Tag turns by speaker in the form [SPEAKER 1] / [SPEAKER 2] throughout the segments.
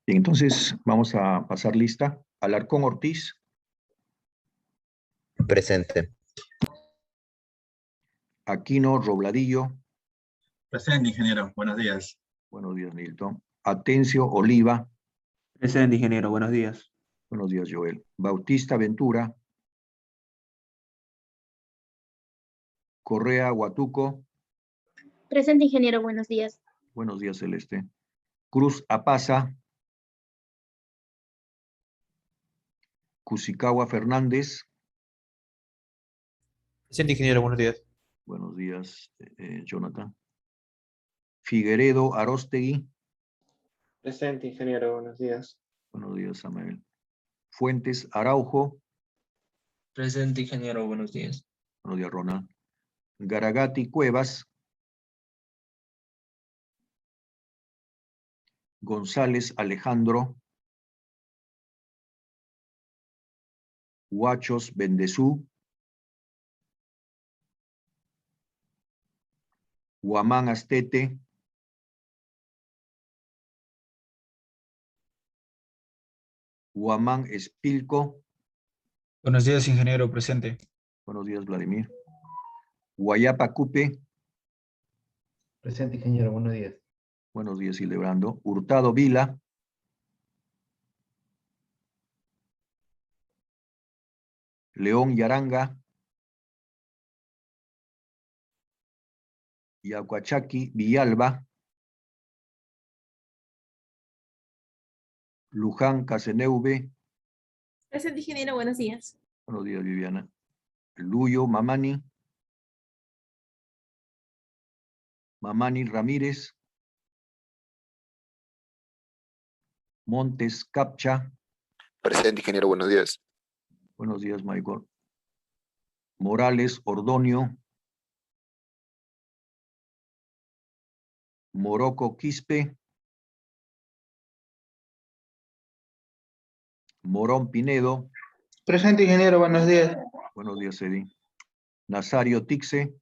[SPEAKER 1] Bien, entonces vamos a pasar lista. Alarcón Ortiz,
[SPEAKER 2] Presente.
[SPEAKER 1] Aquino Robladillo.
[SPEAKER 3] Presente, ingeniero. Buenos días.
[SPEAKER 1] Buenos días, Milton. Atencio Oliva.
[SPEAKER 4] Presente, ingeniero. Buenos días.
[SPEAKER 1] Buenos días, Joel. Bautista Ventura. Correa Huatuco.
[SPEAKER 5] Presente, ingeniero. Buenos días.
[SPEAKER 1] Buenos días, Celeste. Cruz Apaza. Cusicagua Fernández.
[SPEAKER 4] Presente, ingeniero. Buenos días.
[SPEAKER 1] Buenos días, Jonathan. Figueredo Aróstegui.
[SPEAKER 6] Presente, ingeniero, buenos días.
[SPEAKER 1] Buenos días, Samuel. Fuentes Araujo.
[SPEAKER 7] Presente, ingeniero, buenos días.
[SPEAKER 1] Buenos días, Ronald. Garagati Cuevas. González Alejandro. Huachos Bendezú. Huamán Astete. Huamán Espilco.
[SPEAKER 8] Buenos días, ingeniero, presente.
[SPEAKER 1] Buenos días, Vladimir. Guayapa Cupe.
[SPEAKER 6] Presente, ingeniero, buenos días.
[SPEAKER 1] Buenos días, Hildebrando. Hurtado Vila. León Yaranga. Yacuachaki Villalba. Luján Caseneuve.
[SPEAKER 5] Presente, ingeniero. Buenos días.
[SPEAKER 1] Buenos días, Viviana. Luyo Mamani. Mamani Ramírez. Montes Capcha.
[SPEAKER 9] Presente, ingeniero, buenos días.
[SPEAKER 1] Buenos días, Michael. Morales Ordonio. Morocco Quispe. Morón Pinedo.
[SPEAKER 6] Presente, ingeniero, buenos días.
[SPEAKER 1] Buenos días, Eddie. Nazario Tixe.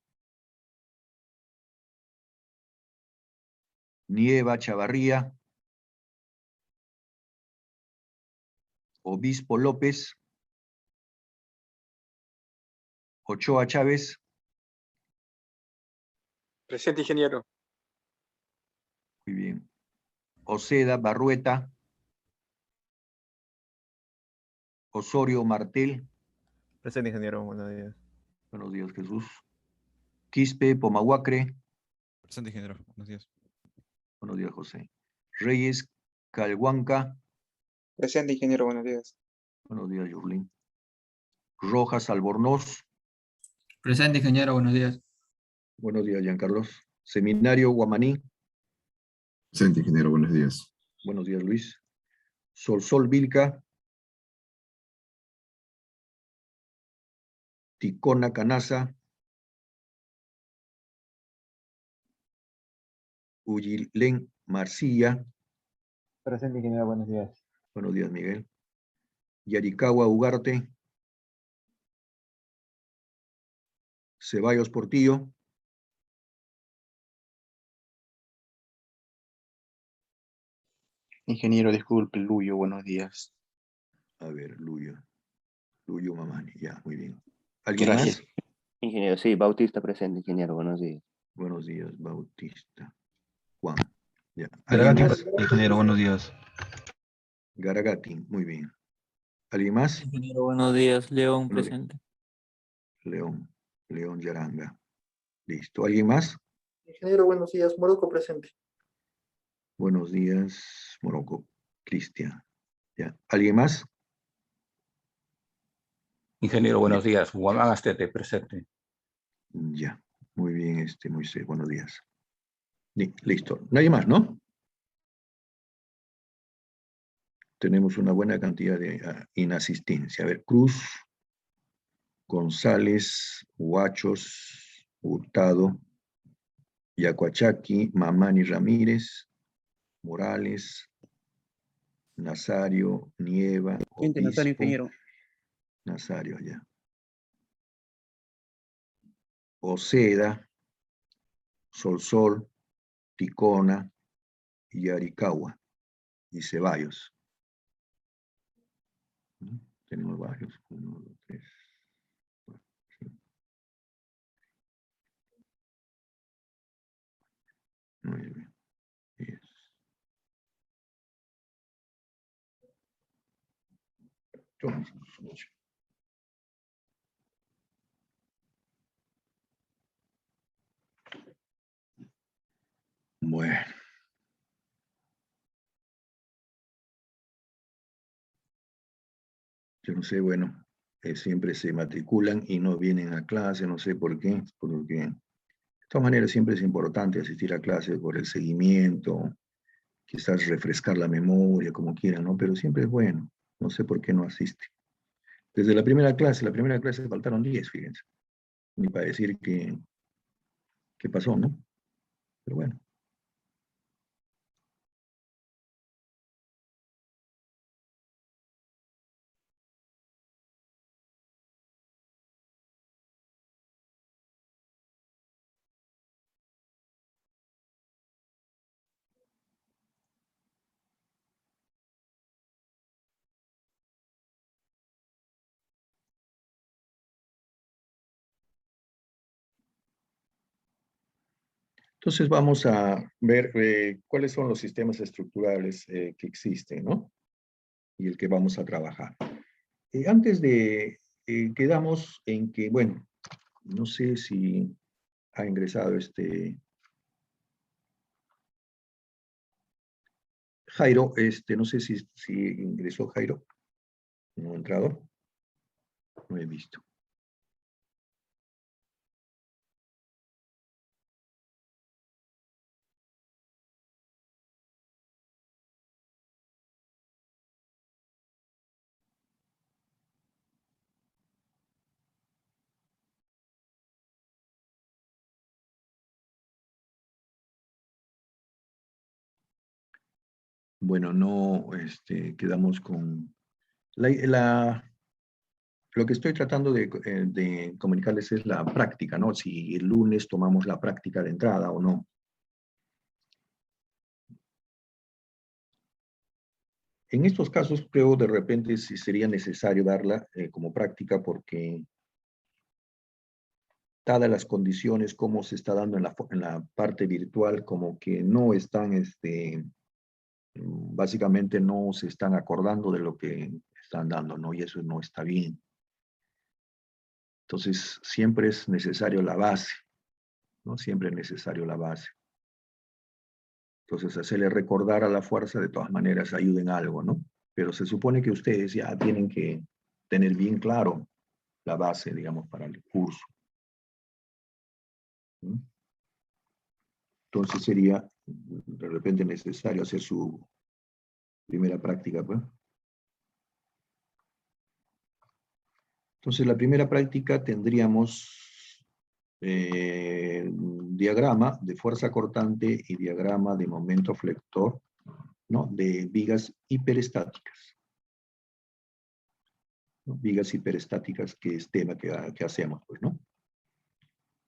[SPEAKER 1] Nieva Chavarría. Obispo López. Ochoa Chávez.
[SPEAKER 6] Presente, ingeniero.
[SPEAKER 1] Muy bien. Oceda Barrueta. Osorio Martel.
[SPEAKER 10] Presente, ingeniero, buenos días.
[SPEAKER 1] Buenos días, Jesús. Quispe Pomahuacre.
[SPEAKER 10] Presente, ingeniero, buenos días.
[SPEAKER 1] Buenos días, José. Reyes Calhuanca.
[SPEAKER 6] Presente, ingeniero, buenos días.
[SPEAKER 1] Buenos días, Yurlin. Rojas Albornoz.
[SPEAKER 7] Presente, ingeniero, buenos días.
[SPEAKER 1] Buenos días, Giancarlos. Seminario Guamaní.
[SPEAKER 11] Presente, ingeniero, buenos días.
[SPEAKER 1] Buenos días, Luis. Sol Vilca. Ticona Canasa. Uyilén Marcilla.
[SPEAKER 6] Presente, ingeniero, buenos días.
[SPEAKER 1] Buenos días, Miguel. Yaricagua Ugarte. Ceballos Portillo.
[SPEAKER 4] Ingeniero, disculpe, Luyo. Buenos días.
[SPEAKER 1] A ver, Luyo. Luyo Mamani, ya, muy bien. ¿Alguien
[SPEAKER 4] Gracias.
[SPEAKER 1] más?
[SPEAKER 4] Ingeniero, sí, Bautista presente, ingeniero. Buenos días.
[SPEAKER 1] Buenos días, Bautista. Juan. Ya. ¿Alguien
[SPEAKER 8] Garagati,
[SPEAKER 1] más?
[SPEAKER 8] ingeniero, buenos días.
[SPEAKER 1] Garagati, muy bien. ¿Alguien más?
[SPEAKER 7] Ingeniero, buenos días. León,
[SPEAKER 1] Buenos días.
[SPEAKER 7] presente.
[SPEAKER 1] León Yaranga. Listo. ¿Alguien más?
[SPEAKER 6] Ingeniero, buenos días. Morocco, presente.
[SPEAKER 1] Buenos días, Morocco. Cristian. Ya. ¿Alguien más?
[SPEAKER 12] Ingeniero, buenos días. Guamán Astete, presente.
[SPEAKER 1] Ya. Muy bien, Moisés. Buenos días. Listo. Nadie más, ¿no? Tenemos una buena cantidad de inasistencia. A ver, Cruz, González, Huachos, Hurtado, Yacuachaki, Mamani Ramírez, Morales, Nazario, Nieva, Obispo, Nazario allá. Oceda, Solsol, Ticona y Aricagua. y Ceballos. ¿No? Tenemos varios. 1, 2, 3, 4, 5. Muy bien. 10. Bueno. Yo no sé, bueno, siempre se matriculan y no vienen a clase, no sé por qué, porque de todas maneras siempre es importante asistir a clase por el seguimiento, quizás refrescar la memoria, como quieran, ¿no? Pero siempre es bueno, no sé por qué no asiste. Desde la primera clase faltaron 10, fíjense, ni para decir qué pasó, ¿no? Pero bueno. Entonces vamos a ver cuáles son los sistemas estructurales que existen, ¿no? Y el que vamos a trabajar. Quedamos en que, bueno, no sé si ha ingresado Jairo, no sé si ingresó Jairo. ¿No ha entrado? No he visto. Bueno, no, quedamos con lo que estoy tratando de comunicarles es la práctica, ¿no? Si el lunes tomamos la práctica de entrada o no. En estos casos creo de repente si sería necesario darla como práctica porque dadas las condiciones, cómo se está dando en la parte virtual, como que no están, básicamente no se están acordando de lo que están dando, ¿no? Y eso no está bien. Entonces, siempre es necesario la base, ¿no? Siempre es necesario la base. Entonces, hacerle recordar a la fuerza, de todas maneras, ayuda en algo, ¿no? Pero se supone que ustedes ya tienen que tener bien claro la base, digamos, para el curso. ¿Mm? Entonces, sería de repente necesario hacer su primera práctica, pues. Entonces, la primera práctica tendríamos diagrama de fuerza cortante y diagrama de momento flector, ¿no? De vigas hiperestáticas. ¿No? Vigas hiperestáticas, que es tema que hacemos, pues, ¿no?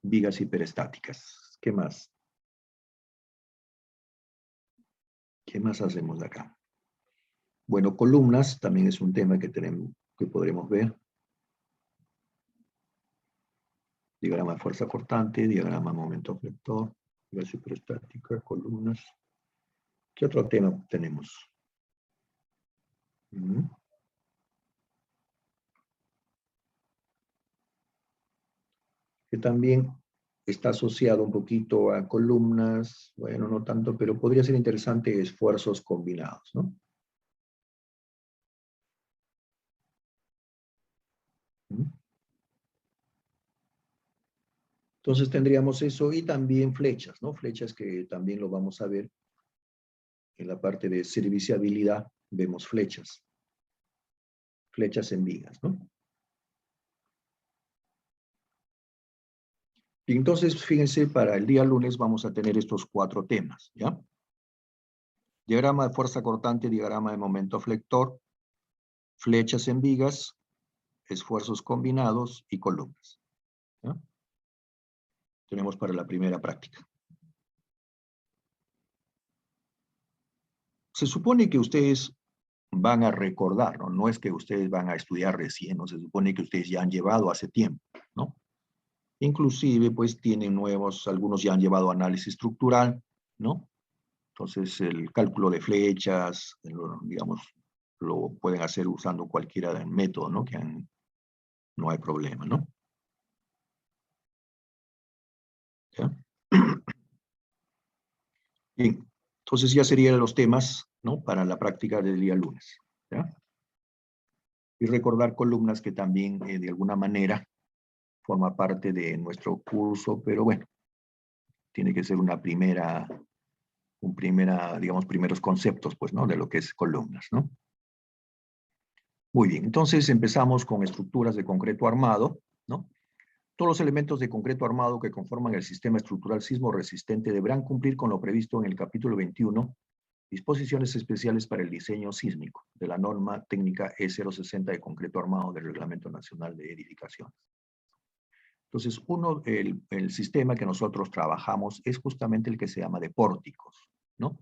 [SPEAKER 1] Vigas hiperestáticas. ¿Qué más? ¿Qué más hacemos de acá? Bueno, columnas también es un tema que podremos ver. Diagrama de fuerza cortante, diagrama de momento flector, vigas hiperestáticas, columnas. ¿Qué otro tema tenemos? Que también está asociado un poquito a columnas, bueno, no tanto, pero podría ser interesante esfuerzos combinados, ¿no? Entonces tendríamos eso y también flechas, ¿no? Flechas que también lo vamos a ver en la parte de serviciabilidad, vemos flechas. Flechas en vigas, ¿no? Y entonces, fíjense, para el día lunes vamos a tener estos 4 temas, ¿ya? Diagrama de fuerza cortante, diagrama de momento flector, flechas en vigas, esfuerzos combinados y columnas, ¿ya? Tenemos para la primera práctica. se supone que ustedes van a recordar, ¿no? No es que ustedes van a estudiar recién, ¿no? Se supone que ustedes ya han llevado hace tiempo, ¿no? Inclusive, pues, tienen nuevos, algunos ya han llevado análisis estructural, ¿no? Entonces, el cálculo de flechas, digamos, lo pueden hacer usando cualquiera del método, ¿no? No hay problema, ¿no? ¿Ya? Bien, entonces ya serían los temas, ¿no? Para la práctica del día lunes, ¿ya? Y recordar columnas que también, de alguna manera, forma parte de nuestro curso, pero bueno, tiene que ser digamos, primeros conceptos, pues, ¿no? De lo que es columnas, ¿no? Muy bien, entonces empezamos con estructuras de concreto armado, ¿no? Todos los elementos de concreto armado que conforman el sistema estructural sismo resistente deberán cumplir con lo previsto en el capítulo 21, disposiciones especiales para el diseño sísmico, de la norma técnica E060 de concreto armado del Reglamento Nacional de Edificaciones. Entonces, el sistema que nosotros trabajamos es justamente el que se llama de pórticos, ¿no?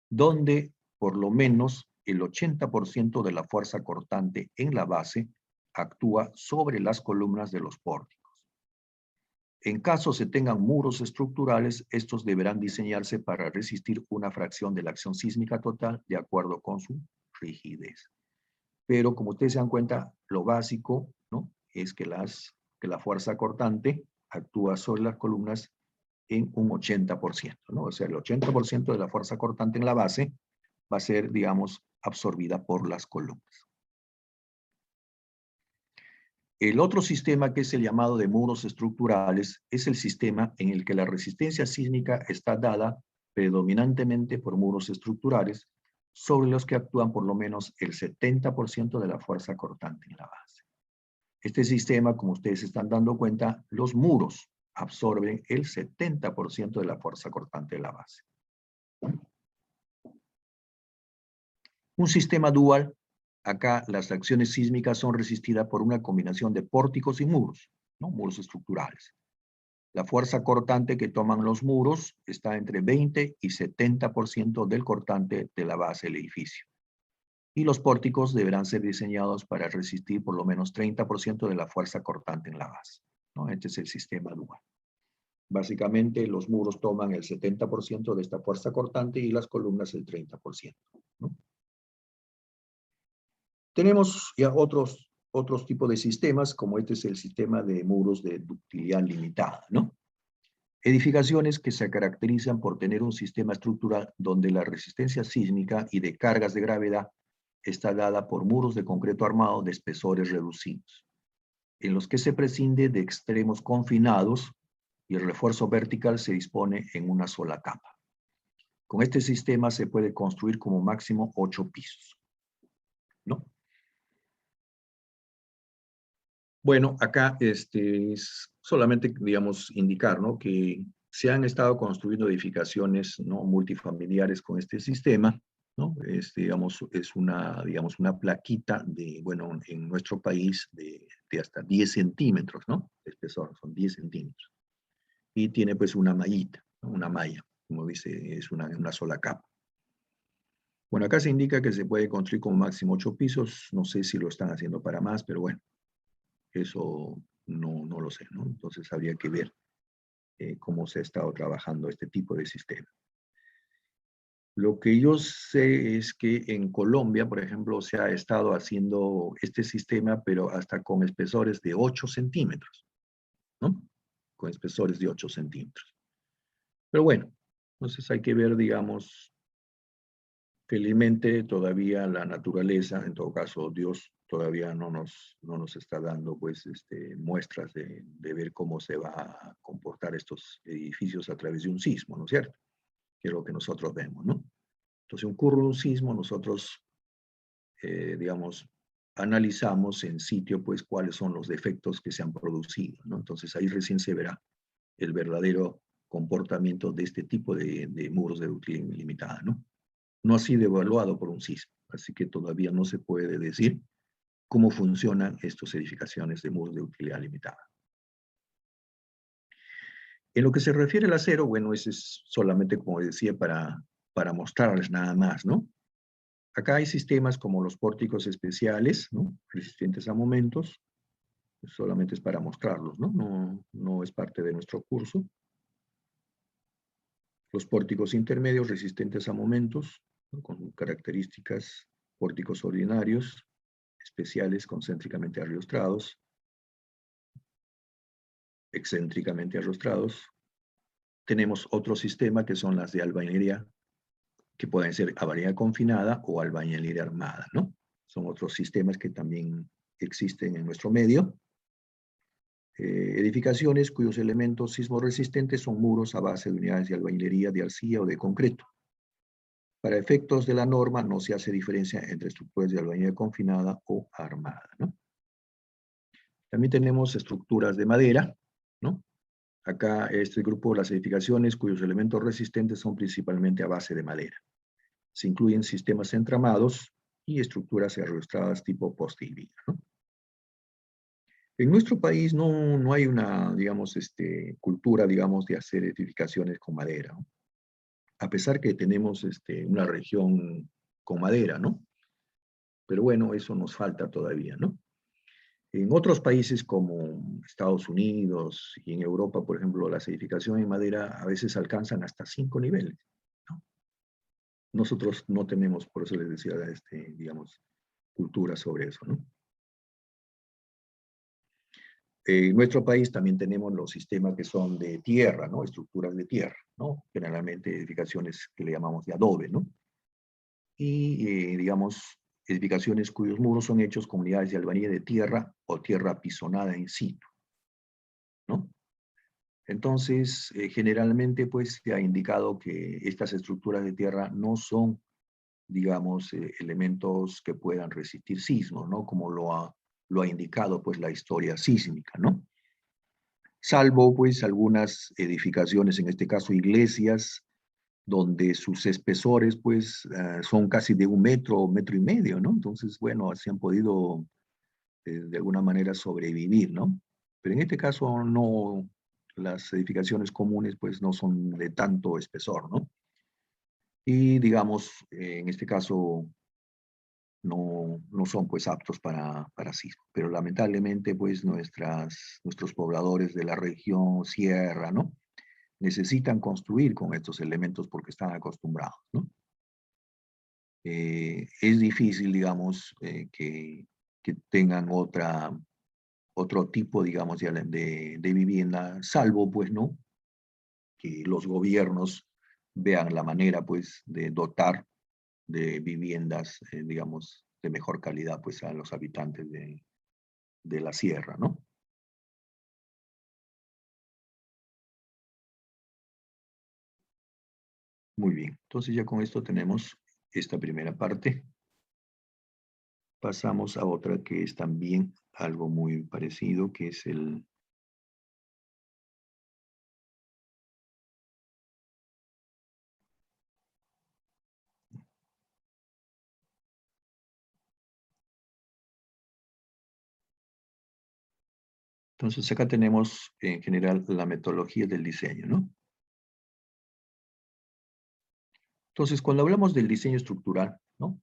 [SPEAKER 1] Donde por lo menos el 80% de la fuerza cortante en la base actúa sobre las columnas de los pórticos. En caso se tengan muros estructurales, estos deberán diseñarse para resistir una fracción de la acción sísmica total de acuerdo con su rigidez. Pero como ustedes se dan cuenta, lo básico, ¿no? Es que la fuerza cortante actúa sobre las columnas en un 80%, ¿no? O sea, el 80% de la fuerza cortante en la base va a ser, digamos, absorbida por las columnas. El otro sistema, que es el llamado de muros estructurales, es el sistema en el que la resistencia sísmica está dada predominantemente por muros estructurales, sobre los que actúan por lo menos el 70% de la fuerza cortante en la base. Este sistema, como ustedes se están dando cuenta, los muros absorben el 70% de la fuerza cortante de la base. Un sistema dual, acá las acciones sísmicas son resistidas por una combinación de pórticos y muros, ¿no? Muros estructurales. La fuerza cortante que toman los muros está entre 20 y 70% del cortante de la base del edificio. Y los pórticos deberán ser diseñados para resistir por lo menos 30% de la fuerza cortante en la base, ¿no? Este es el sistema dual. Básicamente los muros toman el 70% de esta fuerza cortante y las columnas el 30%, ¿no? Tenemos ya otros tipos de sistemas, como este es el sistema de muros de ductilidad limitada, ¿no? Edificaciones que se caracterizan por tener un sistema estructural donde la resistencia sísmica y de cargas de gravedad está dada por muros de concreto armado de espesores reducidos, en los que se prescinde de extremos confinados y el refuerzo vertical se dispone en una sola capa. Con este sistema se puede construir como máximo 8 pisos, ¿no? Bueno, acá es solamente, digamos, indicar, ¿no? Que se han estado construyendo edificaciones, ¿no? Multifamiliares con este sistema, ¿no? Digamos, es una plaquita de, bueno, en nuestro país de hasta 10 centímetros, ¿no? De espesor, son 10 centímetros. Y tiene pues una mallita, ¿no? Una malla, como dice, es una sola capa. Bueno, acá se indica que se puede construir como máximo 8 pisos, no sé si lo están haciendo para más, pero bueno. Eso no lo sé, ¿no? Entonces habría que ver cómo se ha estado trabajando este tipo de sistema. Lo que yo sé es que en Colombia, por ejemplo, se ha estado haciendo este sistema, pero hasta con espesores de 8 centímetros, ¿no? Con espesores de 8 centímetros. Pero bueno, entonces hay que ver, digamos, felizmente todavía la naturaleza, en todo caso Dios, todavía no nos está dando pues, muestras de ver cómo se va a comportar estos edificios a través de un sismo, ¿no es cierto? Que es lo que nosotros vemos, ¿no? Entonces ocurre un sismo, nosotros, digamos, analizamos en sitio pues cuáles son los defectos que se han producido, ¿no? Entonces ahí recién se verá el verdadero comportamiento de este tipo de muros de ductilidad limitada, ¿no? No ha sido evaluado por un sismo, así que todavía no se puede decir cómo funcionan estas edificaciones de muros de utilidad limitada. En lo que se refiere al acero, bueno, ese es solamente, como decía, para mostrarles nada más, ¿no? Acá hay sistemas como los pórticos especiales, ¿no? Resistentes a aumentos. Solamente es para mostrarlos, ¿no? No es parte de nuestro curso. Los pórticos intermedios resistentes a momentos, ¿no? Con características pórticos ordinarios, especiales concéntricamente arrostrados, excéntricamente arrostrados. Tenemos otro sistema que son las de albañilería, que pueden ser albañilería confinada o albañilería armada, ¿no? Son otros sistemas que también existen en nuestro medio. Edificaciones cuyos elementos sismoresistentes son muros a base de unidades de albañilería, de arcilla o de concreto. Para efectos de la norma no se hace diferencia entre estructuras de albañilería confinada o armada, ¿no? También tenemos estructuras de madera, ¿no? Acá este grupo, las edificaciones cuyos elementos resistentes son principalmente a base de madera. Se incluyen sistemas entramados y estructuras arrostradas tipo poste y viga, ¿no? En nuestro país no hay una, digamos, cultura, digamos, de hacer edificaciones con madera, ¿no? A pesar que tenemos una región con madera, ¿no? Pero bueno, eso nos falta todavía, ¿no? En otros países como Estados Unidos y en Europa, por ejemplo, las edificaciones en madera a veces alcanzan hasta 5 niveles, ¿no? Nosotros no tenemos, por eso les decía, digamos, cultura sobre eso, ¿no? En nuestro país también tenemos los sistemas que son de tierra, ¿no? Estructuras de tierra, ¿no? Generalmente edificaciones que le llamamos de adobe, ¿no? Y, digamos, edificaciones cuyos muros son hechos con unidades de albañilería de tierra o tierra apisonada in situ, ¿no? Entonces, generalmente, pues, se ha indicado que estas estructuras de tierra no son, digamos, elementos que puedan resistir sismos, ¿no? Como lo ha indicado, pues, la historia sísmica, ¿no? Salvo, pues, algunas edificaciones, en este caso iglesias, donde sus espesores, pues, son casi de 1 metro o 1,5 metros, ¿no? Entonces, bueno, se han podido, de alguna manera, sobrevivir, ¿no? Pero en este caso, no, las edificaciones comunes, pues, no son de tanto espesor, ¿no? Y, digamos, en este caso, no son, pues, aptos para sismo. Pero lamentablemente, pues, nuestros pobladores de la región sierra, ¿no? Necesitan construir con estos elementos porque están acostumbrados, ¿no? Es difícil, digamos, que tengan otro tipo, digamos, de vivienda, salvo, pues, ¿no? Que los gobiernos vean la manera, pues, de dotar de viviendas, digamos, de mejor calidad, pues, a los habitantes de la sierra, ¿no? Muy bien, entonces ya con esto tenemos esta primera parte. Pasamos a otra que es también algo muy parecido, que es el... Entonces acá tenemos en general la metodología del diseño, ¿no? Entonces cuando hablamos del diseño estructural, ¿no?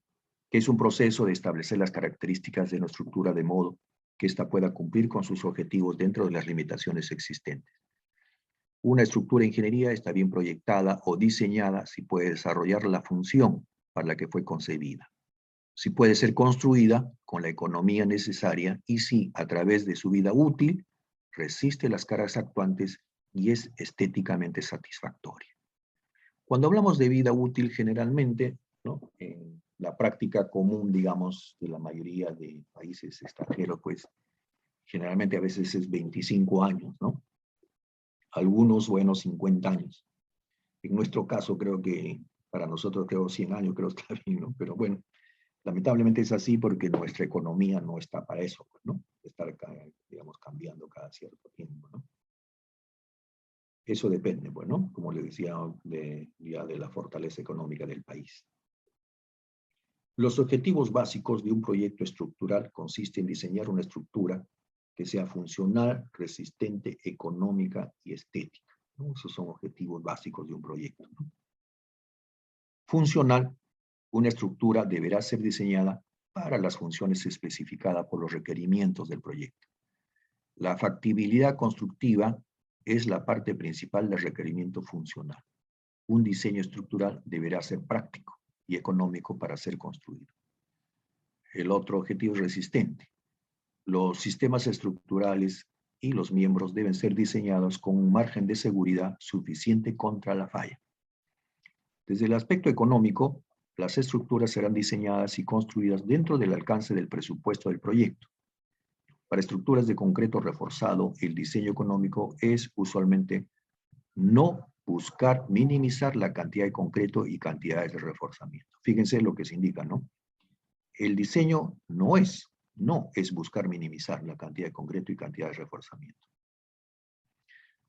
[SPEAKER 1] Que es un proceso de establecer las características de una estructura de modo que ésta pueda cumplir con sus objetivos dentro de las limitaciones existentes. Una estructura de ingeniería está bien proyectada o diseñada si puede desarrollar la función para la que fue concebida, si puede ser construida con la economía necesaria y si, a través de su vida útil, resiste las cargas actuantes y es estéticamente satisfactoria. Cuando hablamos de vida útil, generalmente, ¿no? En la práctica común, digamos, de la mayoría de países extranjeros, pues, generalmente a veces es 25 años, ¿no? Algunos, bueno, 50 años. En nuestro caso, creo que, para nosotros, creo 100 años, creo que está bien, ¿no? Pero bueno, lamentablemente es así porque nuestra economía no está para eso, ¿no? Estar, digamos, cambiando cada cierto tiempo, ¿no? Eso depende, bueno, como les decía, ya de la fortaleza económica del país. Los objetivos básicos de un proyecto estructural consisten en diseñar una estructura que sea funcional, resistente, económica y estética, ¿no? Esos son objetivos básicos de un proyecto, ¿no? Funcional, Una estructura deberá ser diseñada para las funciones especificadas por los requerimientos del proyecto. La factibilidad constructiva es la parte principal del requerimiento funcional. Un diseño estructural deberá ser práctico y económico para ser construido. El otro objetivo es resistente. Los sistemas estructurales y los miembros deben ser diseñados con un margen de seguridad suficiente contra la falla. Desde el aspecto económico, las estructuras serán diseñadas y construidas dentro del alcance del presupuesto del proyecto. Para estructuras de concreto reforzado, el diseño económico es usualmente no buscar minimizar la cantidad de concreto y cantidades de reforzamiento. Fíjense lo que se indica, ¿no? El diseño no es buscar minimizar la cantidad de concreto y cantidad de reforzamiento.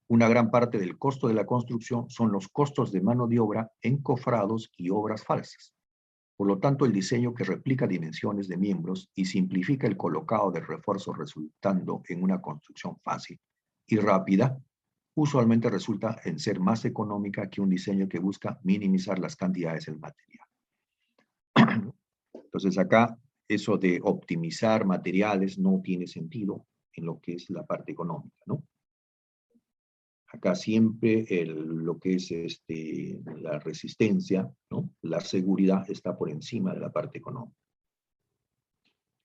[SPEAKER 1] Una gran parte del costo de la construcción son los costos de mano de obra, encofrados y obras falsas. Por lo tanto, el diseño que replica dimensiones de miembros y simplifica el colocado de refuerzos resultando en una construcción fácil y rápida, usualmente resulta en ser más económica que un diseño que busca minimizar las cantidades del material. Entonces acá, eso de optimizar materiales no tiene sentido en lo que es la parte económica, ¿no? Acá siempre lo que es la resistencia, ¿no? La seguridad está por encima de la parte económica.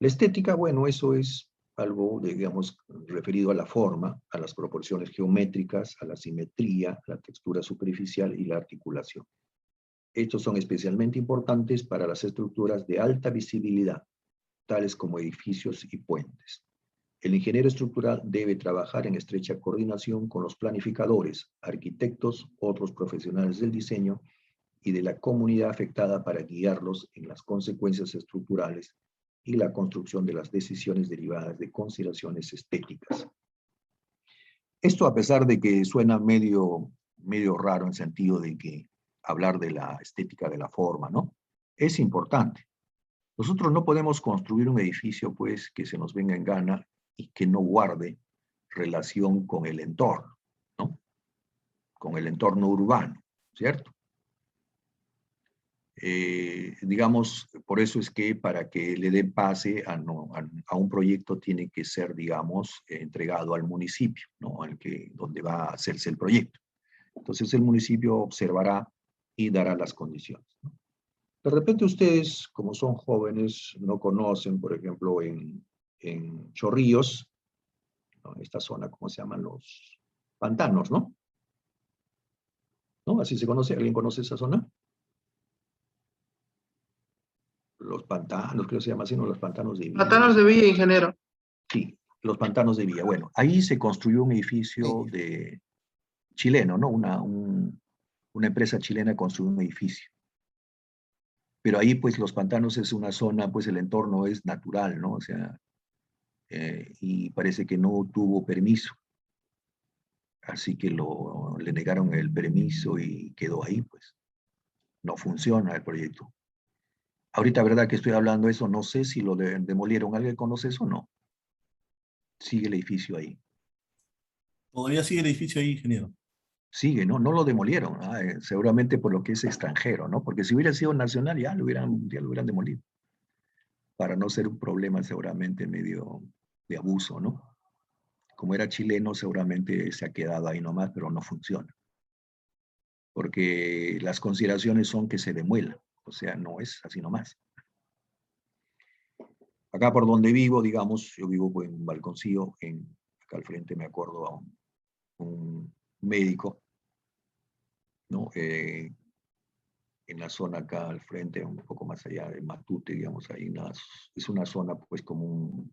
[SPEAKER 1] La estética, bueno, eso es algo, digamos, referido a la forma, a las proporciones geométricas, a la simetría, la textura superficial y la articulación. Estos son especialmente importantes para las estructuras de alta visibilidad, tales como edificios y puentes. El ingeniero estructural debe trabajar en estrecha coordinación con los planificadores, arquitectos, otros profesionales del diseño y de la comunidad afectada para guiarlos en las consecuencias estructurales y la construcción de las decisiones derivadas de consideraciones estéticas. Esto, a pesar de que suena medio raro en sentido de que hablar de la estética de la forma, ¿no? Es importante. Nosotros no podemos construir un edificio, pues, que se nos venga en gana y que no guarde relación con el entorno, ¿no? Con el entorno urbano, ¿cierto? Digamos, por eso es que para que le den pase a un proyecto tiene que ser, digamos, entregado al municipio, ¿no? Donde va a hacerse el proyecto. Entonces el municipio observará y dará las condiciones, ¿no? De repente ustedes, como son jóvenes, no conocen, por ejemplo, en Chorrillos, ¿no? En esta zona, ¿cómo se llaman? Los pantanos, ¿no? ¿No? ¿Así se conoce? ¿Alguien conoce esa zona? Los pantanos, creo que se llama así, ¿no? Los pantanos de Villa.
[SPEAKER 6] Pantanos de Villa, ingeniero.
[SPEAKER 1] Sí, los pantanos de Villa. Bueno, ahí se construyó un edificio chileno, ¿no? Una empresa chilena construyó un edificio. Pero ahí, pues, los pantanos es una zona, pues, el entorno es natural, ¿no? O sea, y parece que no tuvo permiso. Así que le negaron el permiso y quedó ahí, pues. No funciona el proyecto. Ahorita, verdad que estoy hablando de eso, no sé si lo demolieron. ¿Alguien conoce eso o no? Sigue el edificio ahí.
[SPEAKER 2] Todavía sigue el edificio ahí, ingeniero.
[SPEAKER 1] Sigue, ¿no? No lo demolieron, ¿no? Seguramente por lo que es extranjero, ¿no? Porque si hubiera sido nacional ya lo hubieran demolido. Para no ser un problema seguramente medio de abuso, ¿no? Como era chileno, seguramente se ha quedado ahí nomás, pero no funciona. Porque las consideraciones son que se demuela, o sea, no es así nomás. Acá por donde vivo, digamos, yo vivo en un balconcillo, acá al frente me acuerdo a un médico, ¿no? En la zona acá al frente, un poco más allá de Matute, digamos, es una zona pues como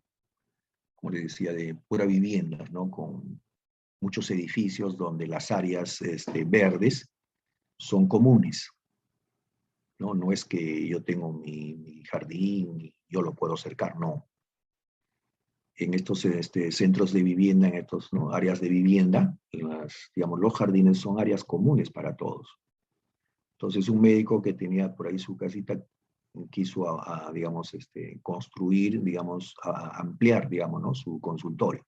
[SPEAKER 1] le decía, de pura vivienda, ¿no? Con muchos edificios donde las áreas verdes son comunes, ¿no? No es que yo tengo mi jardín y yo lo puedo cercar, no. En estos centros de vivienda, en estas, ¿no? áreas de vivienda, digamos, los jardines son áreas comunes para todos. Entonces un médico que tenía por ahí su casita quiso, digamos, construir, digamos, ampliar, digamos, ¿no? Su consultorio.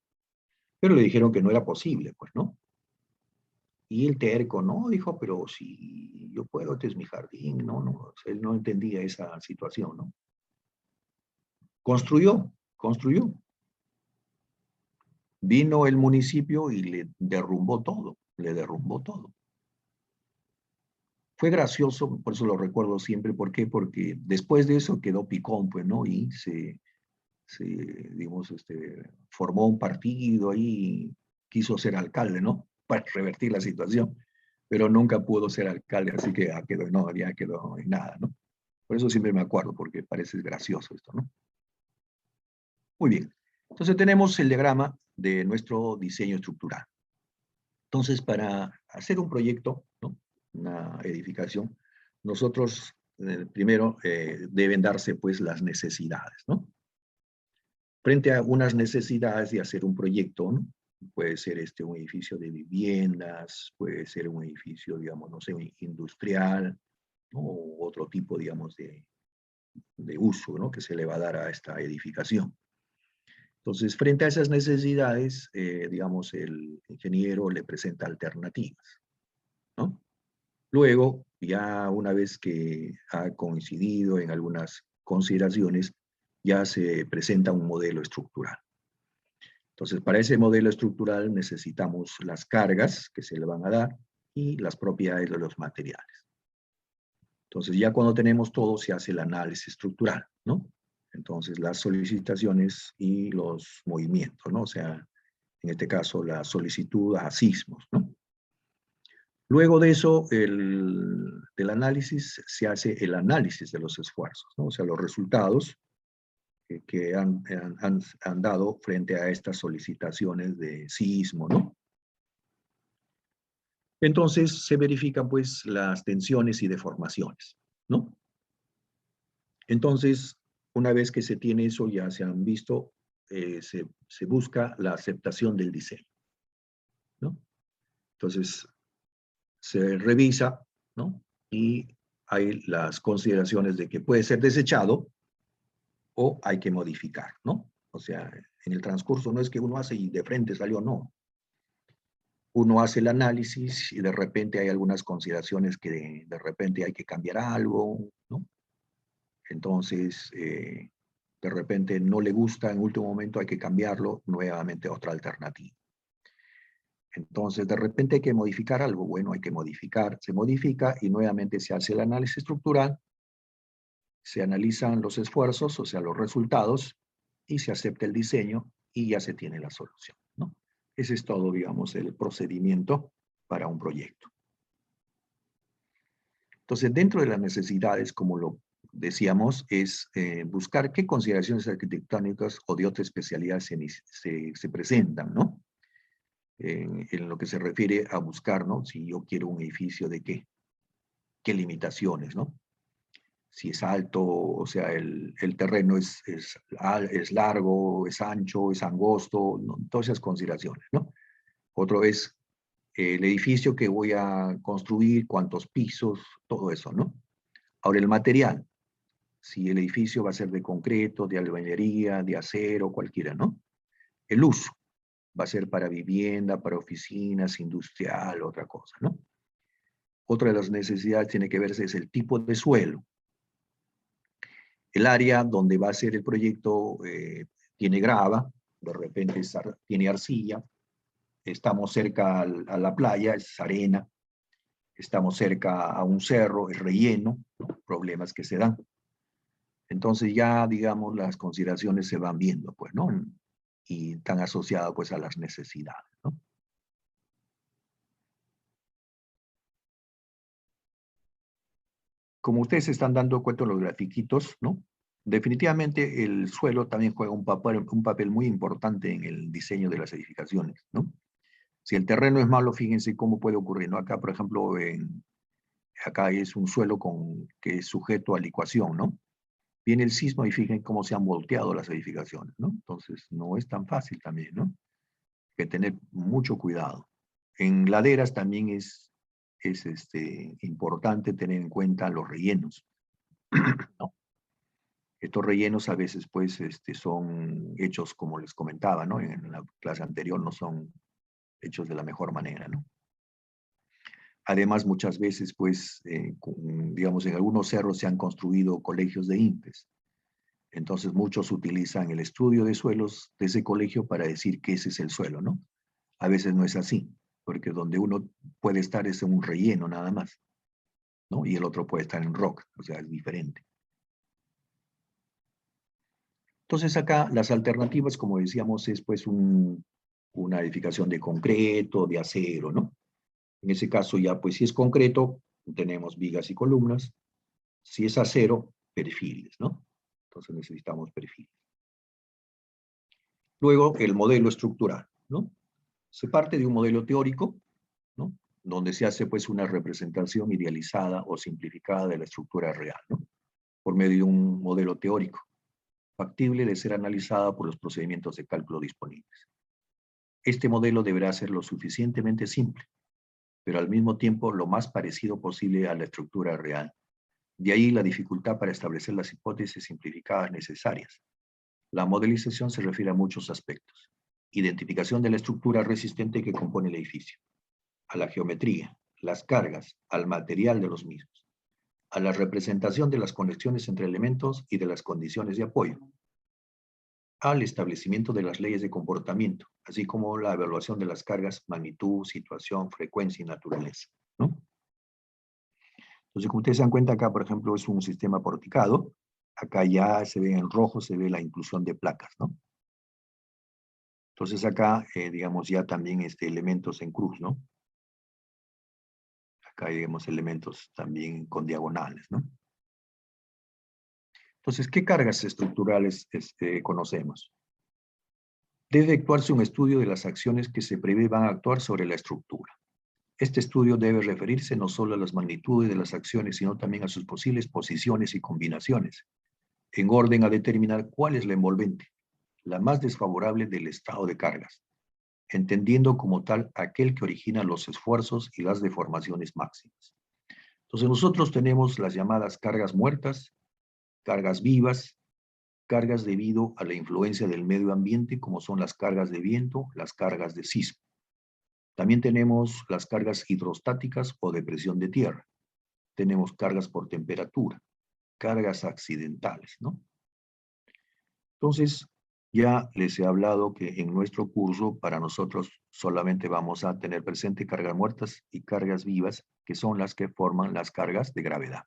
[SPEAKER 1] Pero le dijeron que no era posible, pues, ¿no? Y el terco, no, dijo, pero si yo puedo, este es mi jardín, o sea, él no entendía esa situación, ¿no? Construyó. Vino el municipio y le derrumbó todo. Fue gracioso, por eso lo recuerdo siempre. ¿Por qué? Porque después de eso quedó picón, pues, ¿no? Y digamos, formó un partido ahí, quiso ser alcalde, ¿no? Para revertir la situación, pero nunca pudo ser alcalde, así que ya quedó en nada, ¿no? Por eso siempre me acuerdo, porque parece gracioso esto, ¿no? Muy bien. Entonces tenemos el diagrama de nuestro diseño estructural. Entonces, para hacer un proyecto, ¿no? Una edificación, nosotros primero deben darse pues las necesidades, ¿no? Frente a unas necesidades de hacer un proyecto, ¿no? Puede ser un edificio de viviendas, puede ser un edificio, digamos, no sé, industrial, ¿no? O otro tipo, digamos, de uso, ¿no? Que se le va a dar a esta edificación. Entonces, frente a esas necesidades, digamos, el ingeniero le presenta alternativas, ¿no? Luego, ya una vez que ha coincidido en algunas consideraciones, ya se presenta un modelo estructural. Entonces, para ese modelo estructural necesitamos las cargas que se le van a dar y las propiedades de los materiales. Entonces, ya cuando tenemos todo, se hace el análisis estructural, ¿no? Entonces, las solicitaciones y los movimientos, ¿no? O sea, en este caso, la solicitud a sismos, ¿no? Luego de eso, del análisis, se hace el análisis de los esfuerzos, ¿no? O sea, los resultados que han dado frente a estas solicitaciones de sismo, ¿no? Entonces, se verifican, pues, las tensiones y deformaciones, ¿no? Entonces, una vez que se tiene eso, ya se han visto, se busca la aceptación del diseño, ¿no? Entonces, se revisa, ¿no? Y hay las consideraciones de que puede ser desechado o hay que modificar, ¿no? O sea, en el transcurso no es que uno hace y de frente salió, no. Uno hace el análisis y de repente hay algunas consideraciones que de repente hay que cambiar algo, ¿no? Entonces, de repente no le gusta, en último momento hay que cambiarlo, nuevamente otra alternativa. Entonces, de repente hay que modificar algo, bueno, hay que modificar, se modifica y nuevamente se hace el análisis estructural, se analizan los esfuerzos, o sea, los resultados, y se acepta el diseño y ya se tiene la solución, ¿no? Ese es todo, digamos, el procedimiento para un proyecto. Entonces, dentro de las necesidades, como lo decíamos, es buscar qué consideraciones arquitectónicas o de otra especialidad se presentan, ¿no? En lo que se refiere a buscar, ¿no? Si yo quiero un edificio de qué limitaciones, ¿no? Si es alto, o sea, el terreno es largo, es ancho, es angosto, ¿no? Todas esas consideraciones, ¿no? Otro es el edificio que voy a construir, cuántos pisos, todo eso, ¿no? Ahora, el material, si el edificio va a ser de concreto, de albañilería, de acero, cualquiera, ¿no? El uso, va a ser para vivienda, para oficinas, industrial, otra cosa, ¿no? Otra de las necesidades tiene que verse es el tipo de suelo. El área donde va a ser el proyecto tiene grava, de repente tiene arcilla, estamos cerca a la playa, es arena, estamos cerca a un cerro, es relleno, ¿no? Problemas que se dan. Entonces ya, digamos, las consideraciones se van viendo, pues, ¿no? Y están asociadas, pues, a las necesidades, ¿no? Como ustedes se están dando cuenta en los grafiquitos, ¿no? Definitivamente el suelo también juega un papel muy importante en el diseño de las edificaciones, ¿no? Si el terreno es malo, fíjense cómo puede ocurrir, ¿no? Acá, por ejemplo, acá es un suelo que es sujeto a licuación, ¿no? Viene el sismo y fíjense cómo se han volteado las edificaciones, ¿no? Entonces, no es tan fácil también, ¿no? Hay que tener mucho cuidado. En laderas también es importante tener en cuenta los rellenos, ¿no? Estos rellenos a veces, pues, son hechos, como les comentaba, ¿no? En la clase anterior no son hechos de la mejor manera, ¿no? Además, muchas veces, pues, digamos, en algunos cerros se han construido colegios de INPES. Entonces, muchos utilizan el estudio de suelos de ese colegio para decir que ese es el suelo, ¿no? A veces no es así, porque donde uno puede estar es en un relleno nada más, ¿no? Y el otro puede estar en roca, o sea, es diferente. Entonces, acá las alternativas, como decíamos, es pues una edificación de concreto, de acero, ¿no? En ese caso ya, pues si es concreto, tenemos vigas y columnas. Si es acero, perfiles, ¿no? Entonces necesitamos perfiles. Luego, el modelo estructural, ¿no? Se parte de un modelo teórico, ¿no? Donde se hace, pues, una representación idealizada o simplificada de la estructura real, ¿no? Por medio de un modelo teórico, factible de ser analizada por los procedimientos de cálculo disponibles. Este modelo deberá ser lo suficientemente simple, pero al mismo tiempo lo más parecido posible a la estructura real. De ahí la dificultad para establecer las hipótesis simplificadas necesarias. La modelización se refiere a muchos aspectos. Identificación de la estructura resistente que compone el edificio, a la geometría, las cargas, al material de los mismos, a la representación de las conexiones entre elementos y de las condiciones de apoyo, al establecimiento de las leyes de comportamiento, así como la evaluación de las cargas, magnitud, situación, frecuencia y naturaleza, ¿no? Entonces, como ustedes se dan cuenta, acá, por ejemplo, es un sistema porticado. Acá ya se ve en rojo, se ve la inclusión de placas, ¿no? Entonces acá, digamos, ya también elementos en cruz, ¿no? Acá, digamos, elementos también con diagonales, ¿no? Entonces, ¿qué cargas estructurales conocemos? Debe actuarse un estudio de las acciones que se prevé van a actuar sobre la estructura. Este estudio debe referirse no solo a las magnitudes de las acciones, sino también a sus posibles posiciones y combinaciones, en orden a determinar cuál es la envolvente, la más desfavorable del estado de cargas, entendiendo como tal aquel que origina los esfuerzos y las deformaciones máximas. Entonces nosotros tenemos las llamadas cargas muertas, cargas vivas, cargas debido a la influencia del medio ambiente, como son las cargas de viento, las cargas de sismo. También tenemos las cargas hidrostáticas o de presión de tierra. Tenemos cargas por temperatura, cargas accidentales, ¿no? Entonces, ya les he hablado que en nuestro curso, para nosotros solamente vamos a tener presente cargas muertas y cargas vivas, que son las que forman las cargas de gravedad,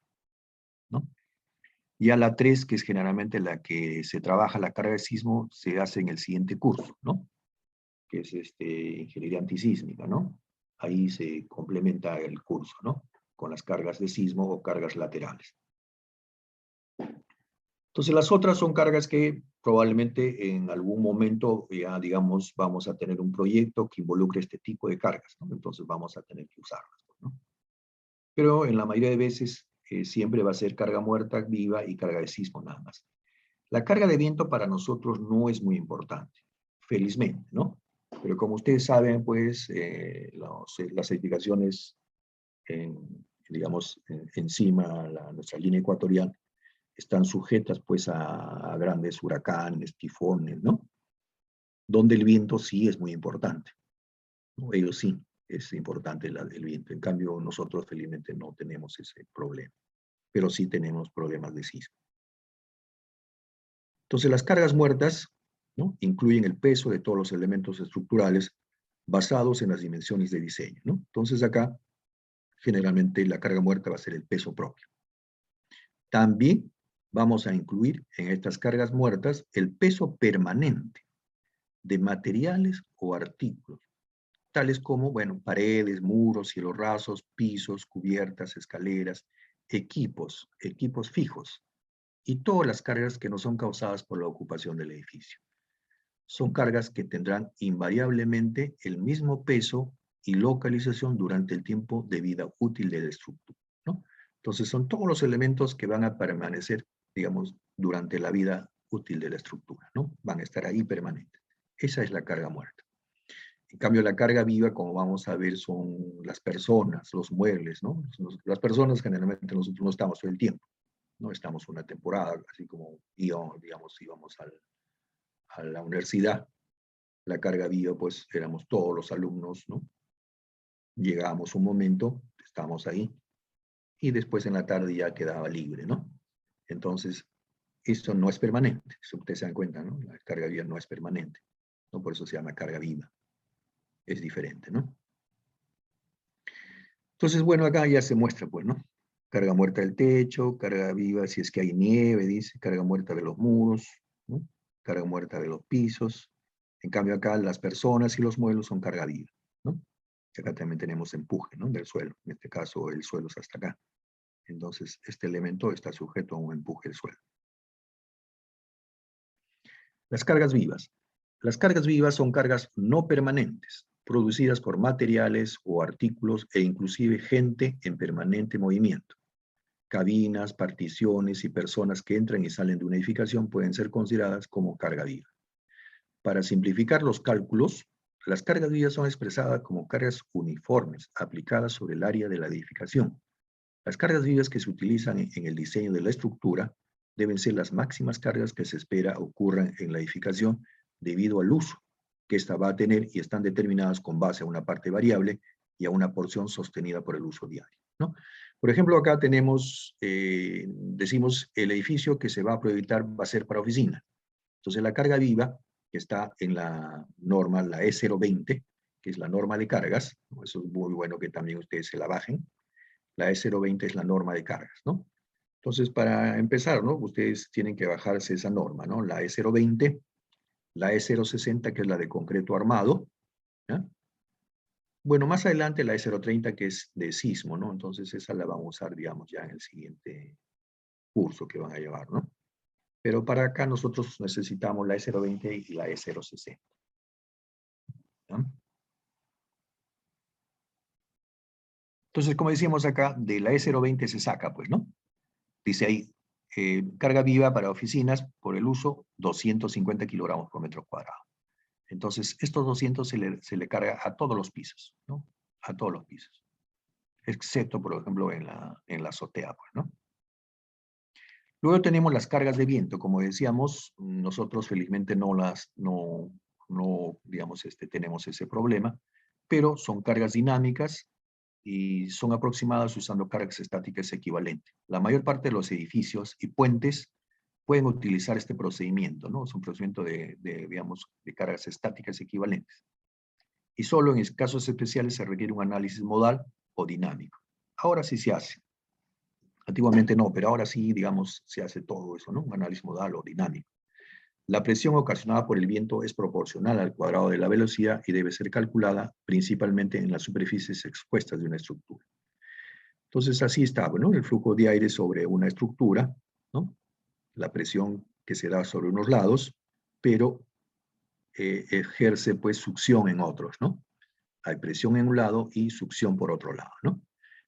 [SPEAKER 1] ¿no? Ya la 3, que es generalmente la que se trabaja la carga de sismo, se hace en el siguiente curso, ¿no? Que es ingeniería antisísmica, ¿no? Ahí se complementa el curso, ¿no? Con las cargas de sismo o cargas laterales. Entonces las otras son cargas que probablemente en algún momento ya, digamos, vamos a tener un proyecto que involucre este tipo de cargas, ¿no? Entonces vamos a tener que usarlas, ¿no? Pero en la mayoría de veces siempre va a ser carga muerta, viva y carga de sismo nada más. La carga de viento para nosotros no es muy importante, felizmente, ¿no? Pero como ustedes saben, pues, las edificaciones, digamos, encima de nuestra línea ecuatorial, están sujetas, pues, a grandes huracanes, tifones, ¿no? Donde el viento sí es muy importante, ¿no? Ellos sí, es importante el viento. En cambio, nosotros felizmente no tenemos ese problema, pero sí tenemos problemas de sismo. Entonces, las cargas muertas, ¿no? Incluyen el peso de todos los elementos estructurales basados en las dimensiones de diseño, ¿no? Entonces, acá, generalmente, la carga muerta va a ser el peso propio. También vamos a incluir en estas cargas muertas el peso permanente de materiales o artículos, tales como, bueno, paredes, muros, cielos rasos, pisos, cubiertas, escaleras, equipos fijos, y todas las cargas que no son causadas por la ocupación del edificio. Son cargas que tendrán invariablemente el mismo peso y localización durante el tiempo de vida útil de la estructura, ¿no? Entonces son todos los elementos que van a permanecer, digamos, durante la vida útil de la estructura, ¿no? Van a estar ahí permanentes. Esa es la carga muerta. En cambio, la carga viva, como vamos a ver, son las personas, los muebles, ¿no? Las personas generalmente nosotros no estamos todo el tiempo, no estamos una temporada, así como digamos, íbamos a la universidad. La carga viva, pues éramos todos los alumnos, ¿no? Llegábamos un momento, estábamos ahí, y después en la tarde ya quedaba libre, ¿no? Entonces, esto no es permanente, si ustedes se dan cuenta, ¿no? La carga viva no es permanente, ¿no? Por eso se llama carga viva. Es diferente, ¿no? Entonces, bueno, acá ya se muestra, pues, ¿no? Carga muerta del techo, carga viva si es que hay nieve, dice, carga muerta de los muros, ¿no? Carga muerta de los pisos. En cambio acá las personas y los muebles son carga viva, ¿no? Acá también tenemos empuje, ¿no? Del suelo. En este caso el suelo es hasta acá. Entonces este elemento está sujeto a un empuje del suelo. Las cargas vivas. Las cargas vivas son cargas no permanentes, producidas por materiales o artículos e inclusive gente en permanente movimiento. Cabinas, particiones y personas que entran y salen de una edificación pueden ser consideradas como carga viva. Para simplificar los cálculos, las cargas vivas son expresadas como cargas uniformes aplicadas sobre el área de la edificación. Las cargas vivas que se utilizan en el diseño de la estructura deben ser las máximas cargas que se espera ocurran en la edificación debido al uso que ésta va a tener y están determinadas con base a una parte variable y a una porción sostenida por el uso diario, ¿no? Por ejemplo, acá tenemos, decimos, el edificio que se va a proyectar va a ser para oficina. Entonces la carga viva, que está en la norma, la E020, que es la norma de cargas, ¿no? Eso es muy bueno que también ustedes se la bajen. La E020 es la norma de cargas, ¿no? Entonces, para empezar, ¿no? Ustedes tienen que bajarse esa norma, ¿no? La E020, la E060, que es la de concreto armado, ¿ya? Bueno, más adelante la E030, que es de sismo, ¿no? Entonces esa la vamos a usar, digamos, ya en el siguiente curso que van a llevar, ¿no? Pero para acá nosotros necesitamos la E020 y la E060. ¿Ya? Entonces, como decíamos acá, de la E020 se saca, pues, ¿no? Dice ahí, carga viva para oficinas por el uso 250 kilogramos por metro cuadrado. Entonces, estos 200 se le carga a todos los pisos, ¿no? A todos los pisos. Excepto, por ejemplo, en la azotea, pues, ¿no? Luego tenemos las cargas de viento. Como decíamos, nosotros felizmente no digamos, tenemos ese problema, pero son cargas dinámicas y son aproximadas usando cargas estáticas equivalentes. La mayor parte de los edificios y puentes pueden utilizar este procedimiento, ¿no? Es un procedimiento digamos, de cargas estáticas equivalentes. Y solo en casos especiales se requiere un análisis modal o dinámico. Ahora sí se hace. Antiguamente no, pero ahora sí, digamos, se hace todo eso, ¿no? Un análisis modal o dinámico. La presión ocasionada por el viento es proporcional al cuadrado de la velocidad y debe ser calculada principalmente en las superficies expuestas de una estructura. Entonces así está, ¿no? El flujo de aire sobre una estructura, ¿no? La presión que se da sobre unos lados, pero ejerce pues succión en otros, ¿no? Hay presión en un lado y succión por otro lado, ¿no?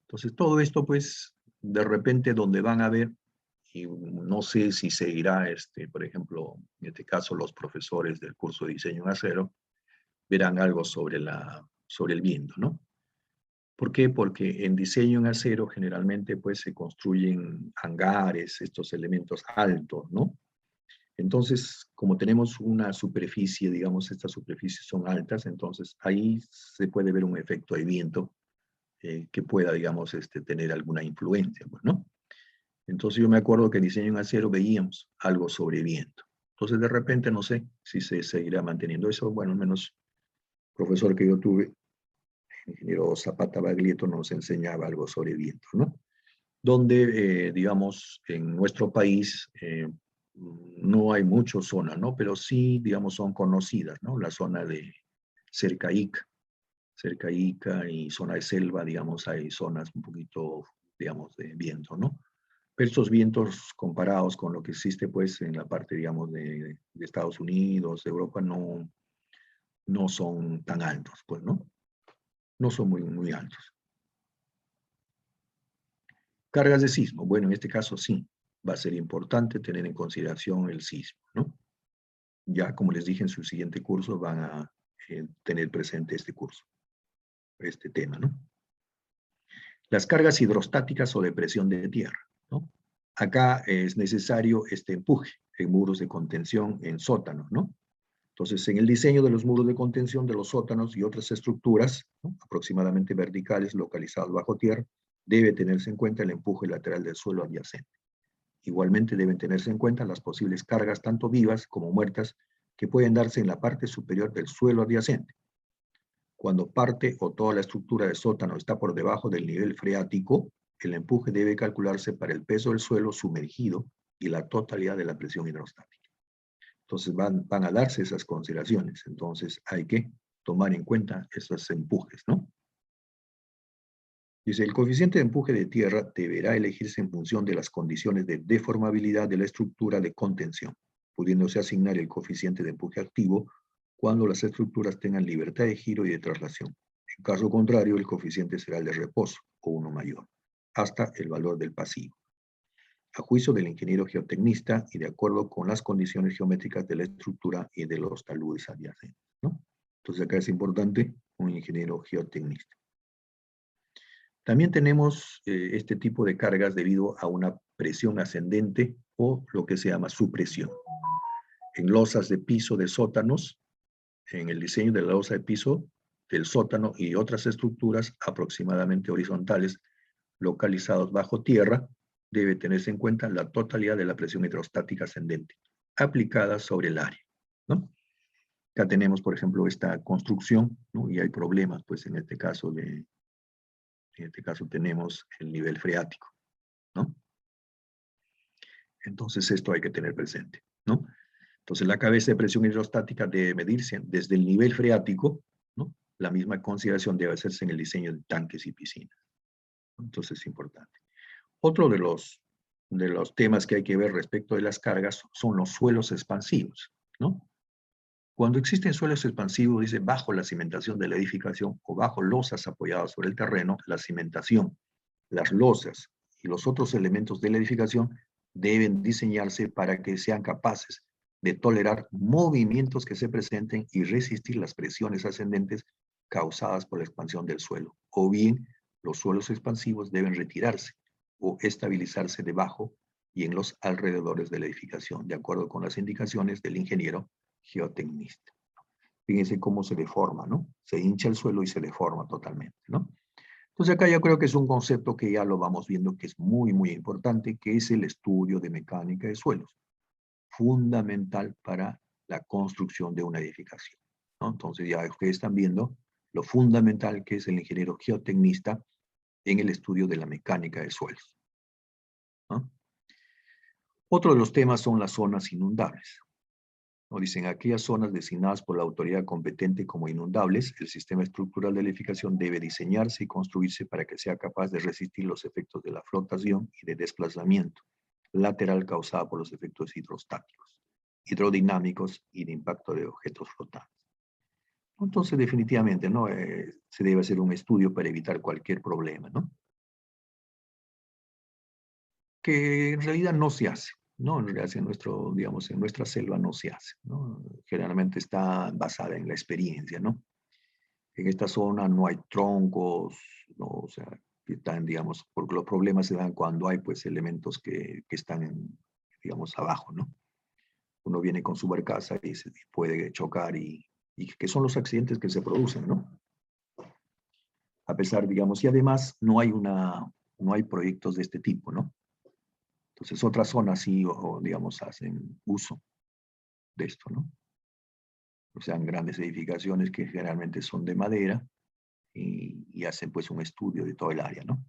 [SPEAKER 1] Entonces todo esto pues de repente donde van a ver, y no sé si seguirá, por ejemplo, en este caso los profesores del curso de diseño en acero, verán algo sobre el viento, ¿no? ¿Por qué? Porque en diseño en acero generalmente pues se construyen hangares, estos elementos altos, ¿no? Entonces, como tenemos una superficie, digamos, estas superficies son altas, entonces ahí se puede ver un efecto de viento que pueda, digamos, tener alguna influencia, pues, ¿no? Entonces yo me acuerdo que en diseño en acero veíamos algo sobre viento. Entonces de repente no sé si se seguirá manteniendo eso. Bueno, al menos el profesor que yo tuve, el ingeniero Zapata Baglietto, nos enseñaba algo sobre viento, ¿no? Donde, digamos, en nuestro país no hay muchas zonas, ¿no? Pero sí, digamos, son conocidas, ¿no? La zona de cerca Ica y zona de selva, digamos, hay zonas un poquito, digamos, de viento, ¿no? Pero estos vientos comparados con lo que existe, pues, en la parte, digamos, de Estados Unidos, de Europa, no son tan altos, pues, ¿no? No son muy, muy altos. Cargas de sismo. Bueno, en este caso sí, va a ser importante tener en consideración el sismo, ¿no? Ya, como les dije, en su siguiente curso van a tener presente este curso, este tema, ¿no? Las cargas hidrostáticas o de presión de tierra, ¿no? Acá es necesario este empuje en muros de contención en sótanos, ¿no? Entonces, en el diseño de los muros de contención de los sótanos y otras estructuras, ¿no?, aproximadamente verticales localizados bajo tierra, debe tenerse en cuenta el empuje lateral del suelo adyacente. Igualmente deben tenerse en cuenta las posibles cargas tanto vivas como muertas que pueden darse en la parte superior del suelo adyacente. Cuando parte o toda la estructura del sótano está por debajo del nivel freático, el empuje debe calcularse para el peso del suelo sumergido y la totalidad de la presión hidrostática. Entonces van a darse esas consideraciones. Entonces hay que tomar en cuenta esos empujes, ¿no? Dice, el coeficiente de empuje de tierra deberá elegirse en función de las condiciones de deformabilidad de la estructura de contención, pudiéndose asignar el coeficiente de empuje activo cuando las estructuras tengan libertad de giro y de traslación. En caso contrario, el coeficiente será el de reposo, o uno mayor, hasta el valor del pasivo, a juicio del ingeniero geotecnista y de acuerdo con las condiciones geométricas de la estructura y de los taludes adyacentes, ¿no? Entonces acá es importante un ingeniero geotecnista. También tenemos este tipo de cargas debido a una presión ascendente o lo que se llama supresión. En losas de piso de sótanos, en el diseño de la losa de piso del sótano y otras estructuras aproximadamente horizontales localizados bajo tierra, debe tenerse en cuenta la totalidad de la presión hidrostática ascendente aplicada sobre el área, ¿no? Acá tenemos, por ejemplo, esta construcción, ¿no? Y hay problemas, pues en este caso tenemos el nivel freático, ¿no? Entonces esto hay que tener presente, ¿no? Entonces la cabeza de presión hidrostática debe medirse desde el nivel freático, ¿no? La misma consideración debe hacerse en el diseño de tanques y piscinas. Entonces es importante. Otro de los temas que hay que ver respecto de las cargas son los suelos expansivos, ¿no? Cuando existen suelos expansivos, dice, bajo la cimentación de la edificación o bajo losas apoyadas sobre el terreno, la cimentación, las losas y los otros elementos de la edificación deben diseñarse para que sean capaces de tolerar movimientos que se presenten y resistir las presiones ascendentes causadas por la expansión del suelo. O bien, los suelos expansivos deben retirarse o estabilizarse debajo y en los alrededores de la edificación, de acuerdo con las indicaciones del ingeniero geotecnista. Fíjense cómo se deforma, ¿no? Se hincha el suelo y se deforma totalmente, ¿no? Entonces acá yo creo que es un concepto que ya lo vamos viendo que es muy, muy importante, que es el estudio de mecánica de suelos. Fundamental para la construcción de una edificación, ¿no? Entonces ya ustedes están viendo lo fundamental que es el ingeniero geotecnista en el estudio de la mecánica de suelos, ¿no? Otro de los temas son las zonas inundables. ¿No? Dicen, aquellas zonas designadas por la autoridad competente como inundables, el sistema estructural de la edificación debe diseñarse y construirse para que sea capaz de resistir los efectos de la flotación y de desplazamiento lateral causada por los efectos hidrostáticos, hidrodinámicos y de impacto de objetos flotantes. Entonces, definitivamente, ¿no? Se debe hacer un estudio para evitar cualquier problema, ¿no? Que en realidad no se hace, ¿no? En realidad en nuestra selva no se hace, ¿no? Generalmente está basada en la experiencia, ¿no? En esta zona no hay troncos, ¿no? O sea, que están, digamos, porque los problemas se dan cuando hay, pues, elementos que están, digamos, abajo, ¿no? Uno viene con su barcaza y se puede chocar y que son los accidentes que se producen, ¿no? A pesar, digamos, y además no hay proyectos de este tipo, ¿no? Entonces otras zonas sí, digamos, hacen uso de esto, ¿no? O sea, grandes edificaciones que generalmente son de madera y hacen pues un estudio de todo el área, ¿no?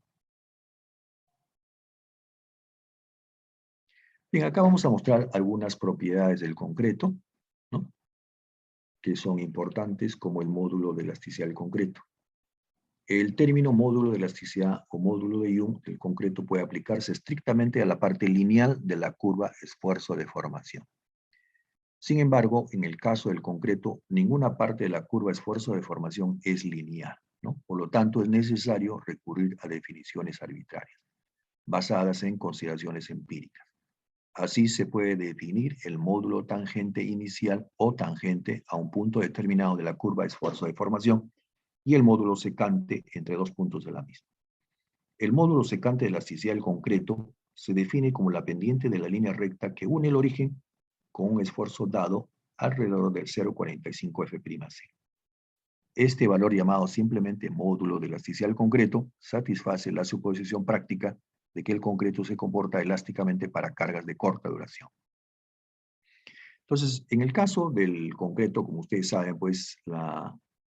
[SPEAKER 1] Bien, acá vamos a mostrar algunas propiedades del concreto, ¿no? Que son importantes, como el módulo de elasticidad del concreto. El término módulo de elasticidad o módulo de Young del concreto puede aplicarse estrictamente a la parte lineal de la curva esfuerzo de formación. Sin embargo, en el caso del concreto, ninguna parte de la curva esfuerzo de formación es lineal, ¿no? Por lo tanto, es necesario recurrir a definiciones arbitrarias, basadas en consideraciones empíricas. Así se puede definir el módulo tangente inicial o tangente a un punto determinado de la curva esfuerzo de formación y el módulo secante entre dos puntos de la misma. El módulo secante de elasticidad del concreto se define como la pendiente de la línea recta que une el origen con un esfuerzo dado alrededor del 0,45 F'C. Este valor, llamado simplemente módulo de elasticidad del concreto, satisface la suposición práctica de que el concreto se comporta elásticamente para cargas de corta duración. Entonces, en el caso del concreto, como ustedes saben, pues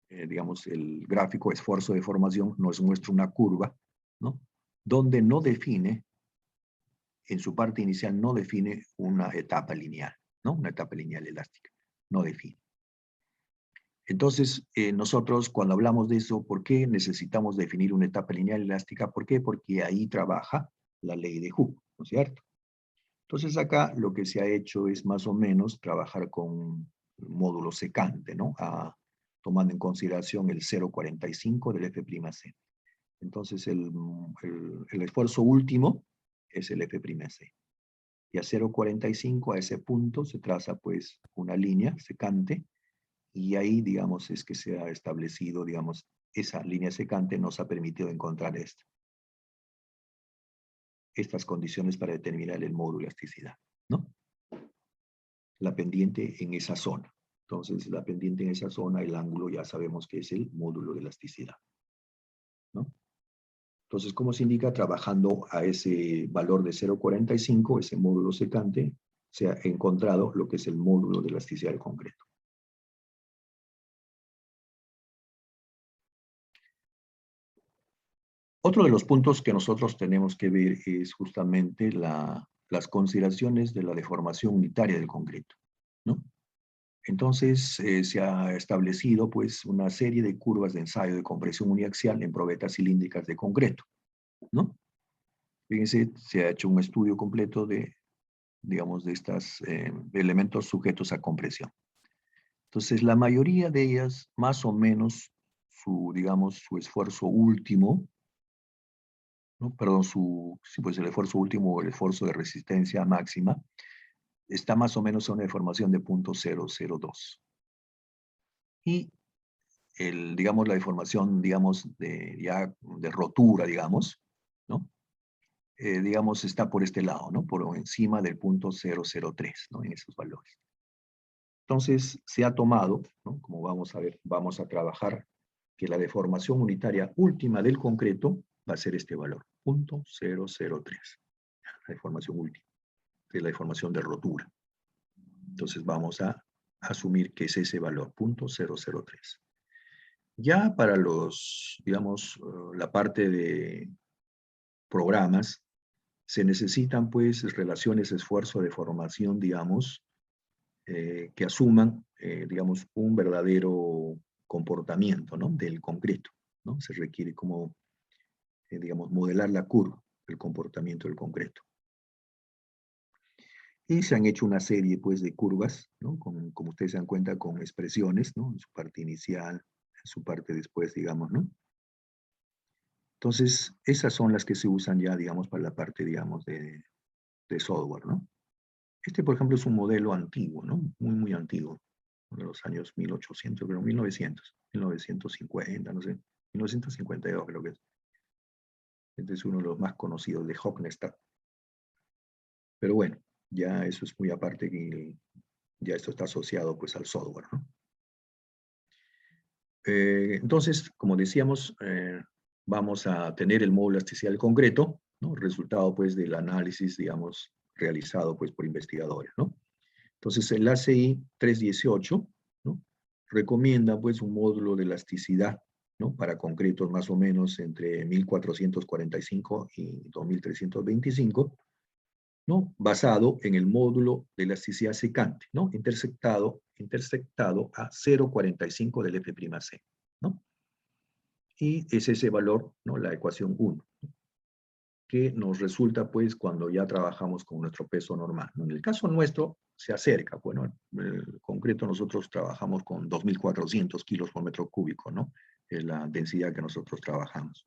[SPEAKER 1] digamos, el gráfico esfuerzo de formación nos muestra una curva, ¿no? Donde no define, en su parte inicial no define una etapa lineal, ¿no? Una etapa lineal elástica, no define. Entonces, nosotros cuando hablamos de eso, ¿por qué necesitamos definir una etapa lineal elástica? ¿Por qué? Porque ahí trabaja la ley de Hooke, ¿no es cierto? Entonces acá lo que se ha hecho es más o menos trabajar con el módulo secante, ¿no? Tomando en consideración el 0,45 del F'C. Entonces el esfuerzo último es el F'C. Y a 0,45 a ese punto se traza pues una línea secante, y ahí, digamos, es que se ha establecido, digamos, esa línea secante nos ha permitido encontrar estas condiciones para determinar el módulo de elasticidad, ¿no? La pendiente en esa zona. Entonces, la pendiente en esa zona, el ángulo ya sabemos que es el módulo de elasticidad, ¿no? Entonces, ¿cómo se indica? Trabajando a ese valor de 0,45, ese módulo secante, se ha encontrado lo que es el módulo de elasticidad del concreto. Otro de los puntos que nosotros tenemos que ver es justamente las consideraciones de la deformación unitaria del concreto, ¿no? Entonces, se ha establecido pues una serie de curvas de ensayo de compresión uniaxial en probetas cilíndricas de concreto, ¿no? Fíjense, se ha hecho un estudio completo de, digamos, de estos elementos sujetos a compresión. Entonces, la mayoría de ellas, más o menos, digamos, su esfuerzo último, ¿no? Perdón, pues el esfuerzo último o el esfuerzo de resistencia máxima está más o menos en una deformación de 0.002. Y digamos, la deformación, digamos, de rotura, digamos, ¿no? Digamos, está por este lado, ¿no? Por encima del 0.003, ¿no? En esos valores. Entonces, se ha tomado, ¿no? Como vamos a ver, vamos a trabajar que la deformación unitaria última del concreto va a ser este valor, 0.003. La deformación última, que es la deformación de rotura. Entonces vamos a asumir que es ese valor, 0.003. Ya para digamos, la parte de programas, se necesitan pues relaciones esfuerzo-deformación, digamos, que asuman, digamos, un verdadero comportamiento, ¿no? Del concreto, ¿no? Se requiere como, digamos, modelar la curva, el comportamiento del concreto. Y se han hecho una serie, pues, de curvas, ¿no? Como ustedes se dan cuenta, con expresiones, ¿no? En su parte inicial, en su parte después, digamos, ¿no? Entonces, esas son las que se usan ya, digamos, para la parte, digamos, de software, ¿no? Este, por ejemplo, es un modelo antiguo, ¿no? Muy, muy antiguo, de los años 1800, pero 1950, no sé, 1952 creo que es. Este es uno de los más conocidos de Hocknestad. Pero bueno, ya eso es muy aparte, que ya esto está asociado pues al software, ¿no? Entonces, como decíamos, vamos a tener el módulo de elasticidad del concreto, ¿no? Resultado pues del análisis, digamos, realizado pues por investigadores, ¿no? Entonces el ACI 318, ¿no? Recomienda pues un módulo de elasticidad, ¿no? Para concretos más o menos entre 1445 y 2325, ¿no? Basado en el módulo de elasticidad secante, ¿no? Intersectado a 0,45 del F'C, ¿no? Y es ese valor, ¿no? La ecuación 1, ¿no? Que nos resulta, pues, cuando ya trabajamos con nuestro peso normal, ¿no? En el caso nuestro, se acerca, bueno, el concreto nosotros trabajamos con 2.400 kilos por metro cúbico, ¿no? Es la densidad que nosotros trabajamos.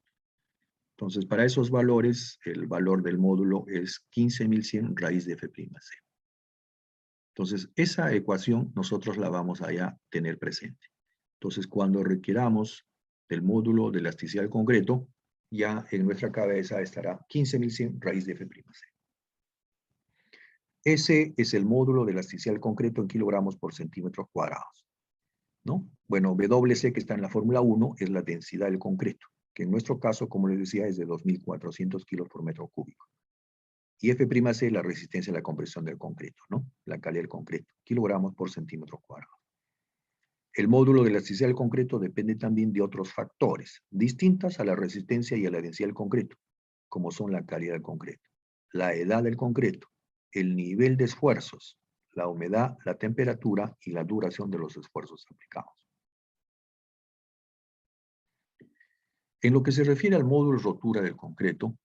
[SPEAKER 1] Entonces, para esos valores, el valor del módulo es 15.100 raíz de F'C. Entonces, esa ecuación nosotros la vamos a ya tener presente. Entonces, cuando requiramos del módulo de elasticidad del concreto, ya en nuestra cabeza estará 15.100 raíz de F'C. Ese es el módulo de elasticidad del concreto en kilogramos por centímetros cuadrados, ¿no? Bueno, WC, que está en la fórmula 1, es la densidad del concreto, que en nuestro caso, como les decía, es de 2.400 kilos por metro cúbico. Y F'C, la resistencia a la compresión del concreto, ¿no? La calidad del concreto, kilogramos por centímetro cuadrado. El módulo de elasticidad del concreto depende también de otros factores, distintas a la resistencia y a la densidad del concreto, como son la calidad del concreto, la edad del concreto, el nivel de esfuerzos, la humedad, la temperatura y la duración de los esfuerzos aplicados. En lo que se refiere al módulo de rotura del concreto,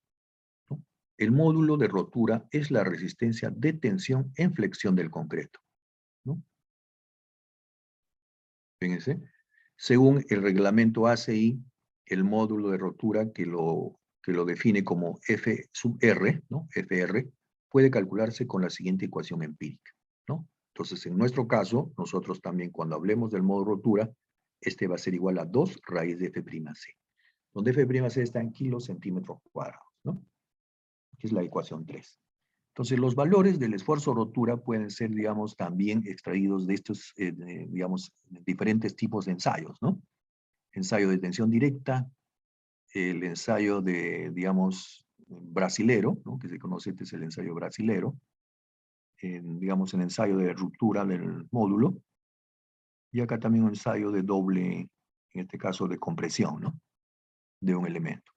[SPEAKER 1] ¿no? El módulo de rotura es la resistencia de tensión en flexión del concreto, ¿no? Fíjense, según el reglamento ACI, el módulo de rotura que lo define como F sub R, ¿no? FR, puede calcularse con la siguiente ecuación empírica, ¿no? Entonces, en nuestro caso, nosotros también cuando hablemos del módulo de rotura, este va a ser igual a 2 raíz de F'C, donde F'C está en kilos centímetros cuadrados, ¿no? Que es la ecuación 3. Entonces, los valores del esfuerzo rotura pueden ser, digamos, también extraídos de estos, digamos, diferentes tipos de ensayos, ¿no? Ensayo de tensión directa, el ensayo de, digamos, brasilero, ¿no? Que se conoce, este es el ensayo brasilero, digamos, el ensayo de ruptura del módulo, y acá también un ensayo de doble, en este caso de compresión, ¿no? De un elemento.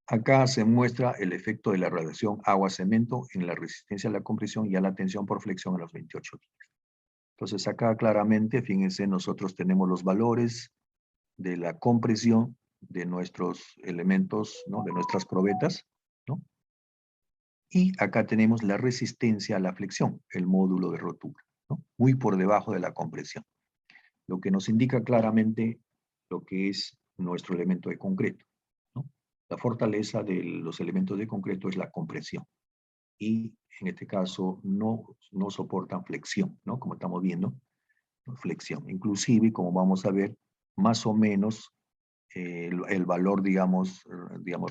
[SPEAKER 1] Acá se muestra el efecto de la radiación agua-cemento en la resistencia a la compresión y a la tensión por flexión a los 28 días. Entonces acá claramente, fíjense, nosotros tenemos los valores de la compresión de nuestros elementos, ¿no? De nuestras probetas, ¿no? Y acá tenemos la resistencia a la flexión, el módulo de rotura, ¿no? Muy por debajo de la compresión. Lo que nos indica claramente lo que es nuestro elemento de concreto, ¿no? La fortaleza de los elementos de concreto es la compresión. Y en este caso no soportan flexión, ¿no? Como estamos viendo, flexión. Inclusive, como vamos a ver, más o menos el valor, digamos,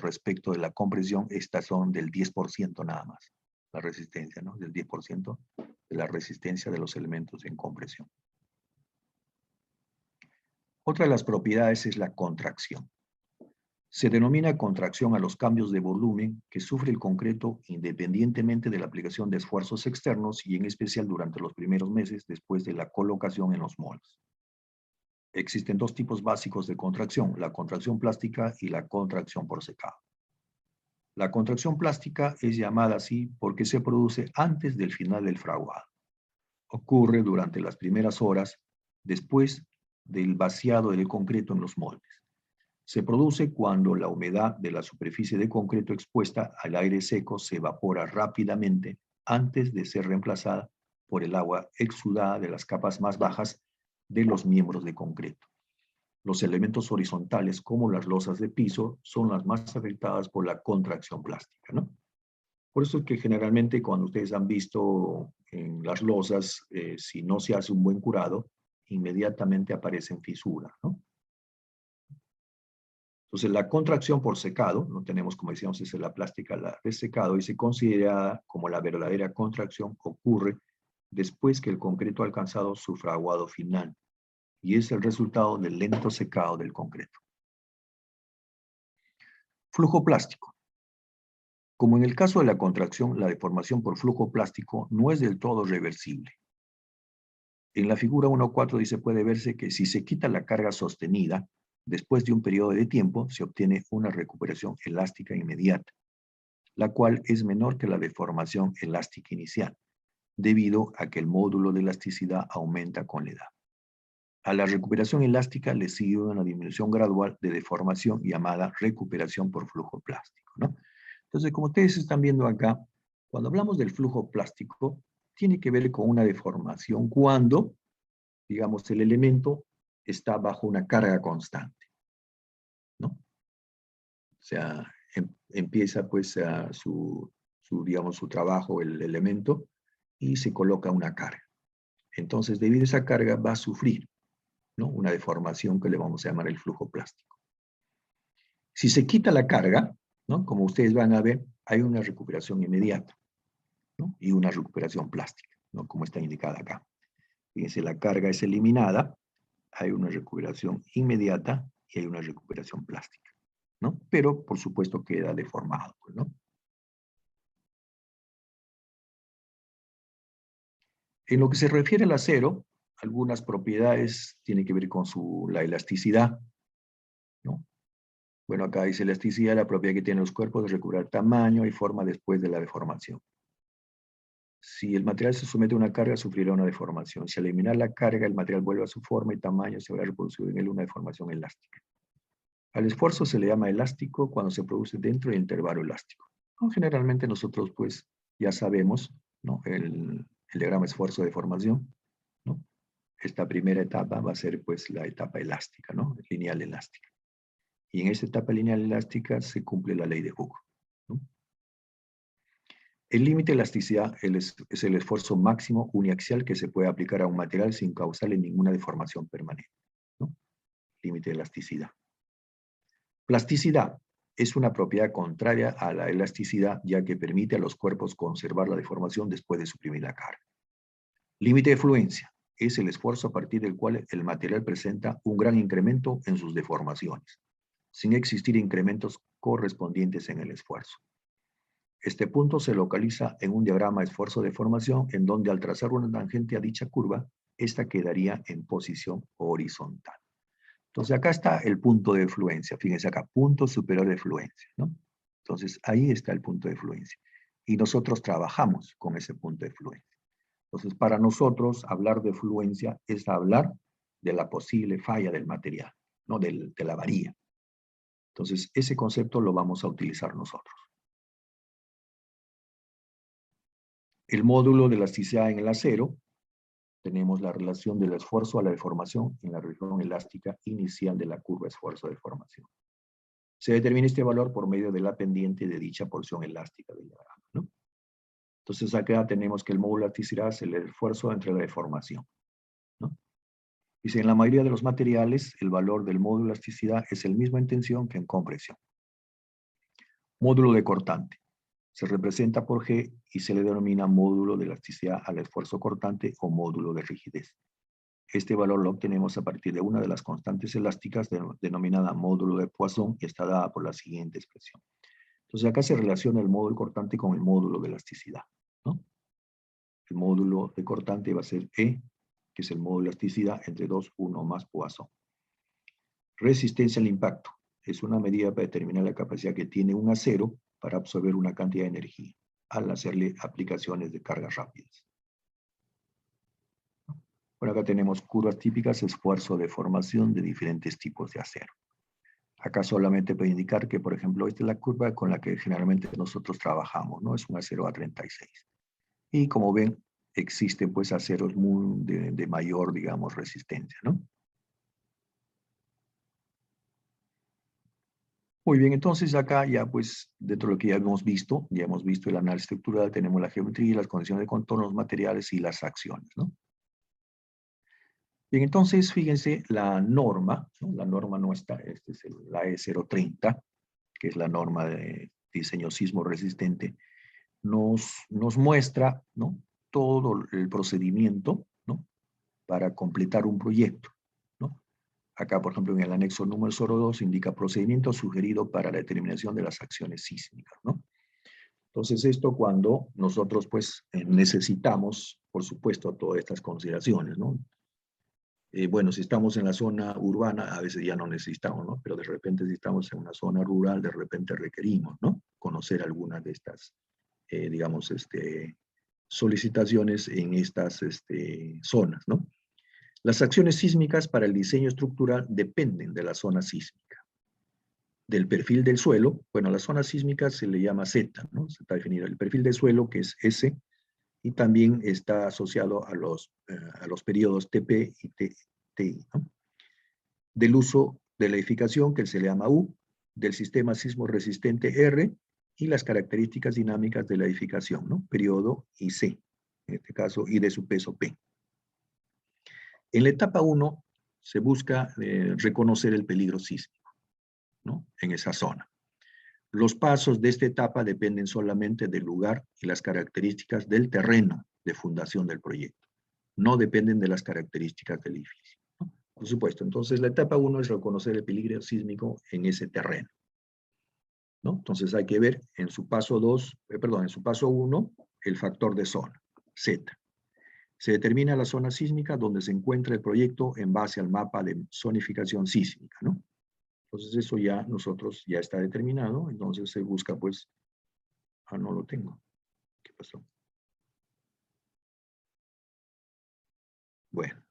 [SPEAKER 1] respecto de la compresión, estas son del 10% nada más, la resistencia, ¿no? Del 10% de la resistencia de los elementos en compresión. Otra de las propiedades es la contracción. Se denomina contracción a los cambios de volumen que sufre el concreto independientemente de la aplicación de esfuerzos externos y en especial durante los primeros meses después de la colocación en los moldes. Existen dos tipos básicos de contracción, la contracción plástica y la contracción por secado. La contracción plástica es llamada así porque se produce antes del final del fraguado. Ocurre durante las primeras horas después del vaciado del concreto en los moldes. Se produce cuando la humedad de la superficie de concreto expuesta al aire seco se evapora rápidamente antes de ser reemplazada por el agua exudada de las capas más bajas de los miembros de concreto. Los elementos horizontales, como las losas de piso, son las más afectadas por la contracción plástica, ¿no? Por eso es que generalmente cuando ustedes han visto en las losas, si no se hace un buen curado, inmediatamente aparecen fisuras, ¿no? Entonces la contracción por secado, no tenemos, como decíamos, es la plástica, la de secado, y se considera como la verdadera contracción, ocurre después que el concreto ha alcanzado su fraguado final, y es el resultado del lento secado del concreto. Flujo plástico. Como en el caso de la contracción, la deformación por flujo plástico no es del todo reversible. En la figura 1.4 dice, puede verse que si se quita la carga sostenida, después de un periodo de tiempo se obtiene una recuperación elástica inmediata, la cual es menor que la deformación elástica inicial, debido a que el módulo de elasticidad aumenta con la edad. A la recuperación elástica le sigue una disminución gradual de deformación llamada recuperación por flujo plástico, ¿no? Entonces, como ustedes están viendo acá, cuando hablamos del flujo plástico, tiene que ver con una deformación cuando, digamos, el elemento está bajo una carga constante, ¿no? O sea, empieza pues digamos, su trabajo, el elemento, y se coloca una carga. Entonces, debido a esa carga va a sufrir, ¿no? Una deformación que le vamos a llamar el flujo plástico. Si se quita la carga, ¿no? Como ustedes van a ver, hay una recuperación inmediata, ¿no? Y una recuperación plástica, ¿no? Como está indicada acá. Fíjense, la carga es eliminada, hay una recuperación inmediata y hay una recuperación plástica, ¿no? Pero, por supuesto, queda deformado, pues, ¿no? En lo que se refiere al acero, algunas propiedades tienen que ver con la elasticidad, ¿no? Bueno, acá dice elasticidad, la propiedad que tienen los cuerpos de recuperar tamaño y forma después de la deformación. Si el material se somete a una carga, sufrirá una deformación. Si al eliminar la carga, el material vuelve a su forma y tamaño, se habrá reproducido en él una deformación elástica. Al esfuerzo se le llama elástico cuando se produce dentro del intervalo elástico. Generalmente nosotros, pues, ya sabemos, ¿no? El diagrama esfuerzo-deformación, ¿no? Esta primera etapa va a ser, pues, la etapa elástica, ¿no? Lineal elástica. Y en esta etapa lineal elástica se cumple la ley de Hooke, ¿no? El límite de elasticidad es el esfuerzo máximo uniaxial que se puede aplicar a un material sin causarle ninguna deformación permanente, ¿no? Límite de elasticidad. Plasticidad es una propiedad contraria a la elasticidad, ya que permite a los cuerpos conservar la deformación después de suprimir la carga. Límite de fluencia es el esfuerzo a partir del cual el material presenta un gran incremento en sus deformaciones, sin existir incrementos correspondientes en el esfuerzo. Este punto se localiza en un diagrama esfuerzo-deformación, en donde al trazar una tangente a dicha curva, esta quedaría en posición horizontal. Entonces acá está el punto de fluencia, fíjense acá, punto superior de fluencia, ¿no? Entonces ahí está el punto de fluencia. Y nosotros trabajamos con ese punto de fluencia. Entonces para nosotros hablar de fluencia es hablar de la posible falla del material, ¿no? De la avaría. Entonces ese concepto lo vamos a utilizar nosotros. El módulo de elasticidad en el acero, tenemos la relación del esfuerzo a la deformación en la región elástica inicial de la curva esfuerzo-deformación. Se determina este valor por medio de la pendiente de dicha porción elástica del diagrama, ¿no? Entonces acá tenemos que el módulo de elasticidad es el esfuerzo entre la deformación, ¿no? Dice, en la mayoría de los materiales, el valor del módulo de elasticidad es el mismo en tensión que en compresión. Módulo de cortante. Se representa por G y se le denomina módulo de elasticidad al esfuerzo cortante o módulo de rigidez. Este valor lo obtenemos a partir de una de las constantes elásticas denominada módulo de Poisson y está dada por la siguiente expresión. Entonces acá se relaciona el módulo cortante con el módulo de elasticidad, ¿no? El módulo de cortante va a ser E, que es el módulo de elasticidad entre 2, 1 más Poisson. Resistencia al impacto. Es una medida para determinar la capacidad que tiene un acero para absorber una cantidad de energía al hacerle aplicaciones de cargas rápidas. Por acá tenemos curvas típicas, esfuerzo de formación de diferentes tipos de acero. Acá solamente puede indicar que, por ejemplo, esta es la curva con la que generalmente nosotros trabajamos, ¿no? Es un acero A36. Y como ven, existen pues aceros de mayor, digamos, resistencia, ¿no? Muy bien, entonces acá ya pues dentro de lo que ya hemos visto el análisis estructural, tenemos la geometría, las condiciones de contorno, los materiales y las acciones, ¿no? Bien, entonces fíjense la norma, ¿no? La norma nuestra, esta es la E030, que es la norma de diseño sismo resistente, nos muestra, ¿no? Todo el procedimiento, ¿no? Para completar un proyecto, ¿no? Acá, por ejemplo, en el anexo número 02 indica procedimiento sugerido para la determinación de las acciones sísmicas, ¿no? Entonces, esto cuando nosotros, pues, necesitamos, por supuesto, todas estas consideraciones, ¿no? Bueno, si estamos en la zona urbana, a veces ya no necesitamos, ¿no? Pero de repente si estamos en una zona rural, de repente requerimos, ¿no? Conocer algunas de estas, digamos, solicitaciones en estas zonas, ¿no? Las acciones sísmicas para el diseño estructural dependen de la zona sísmica. Del perfil del suelo, bueno, la zona sísmica se le llama Z, ¿no? Se está definido el perfil del suelo, que es S, y también está asociado a los periodos TP y TI, ¿no? Del uso de la edificación, que se le llama U, del sistema sismo resistente R, y las características dinámicas de la edificación, ¿no? Periodo y C, en este caso, y de su peso P. En la etapa 1 se busca reconocer el peligro sísmico, ¿no? En esa zona. Los pasos de esta etapa dependen solamente del lugar y las características del terreno de fundación del proyecto. No dependen de las características del edificio, ¿no? Por supuesto, entonces la etapa 1 es reconocer el peligro sísmico en ese terreno, ¿no? Entonces hay que ver en su paso 1, el factor de zona, Z. Se determina la zona sísmica donde se encuentra el proyecto en base al mapa de zonificación sísmica, ¿no? Entonces eso ya ya está determinado, entonces se busca pues, no lo tengo. ¿Qué pasó? Bueno.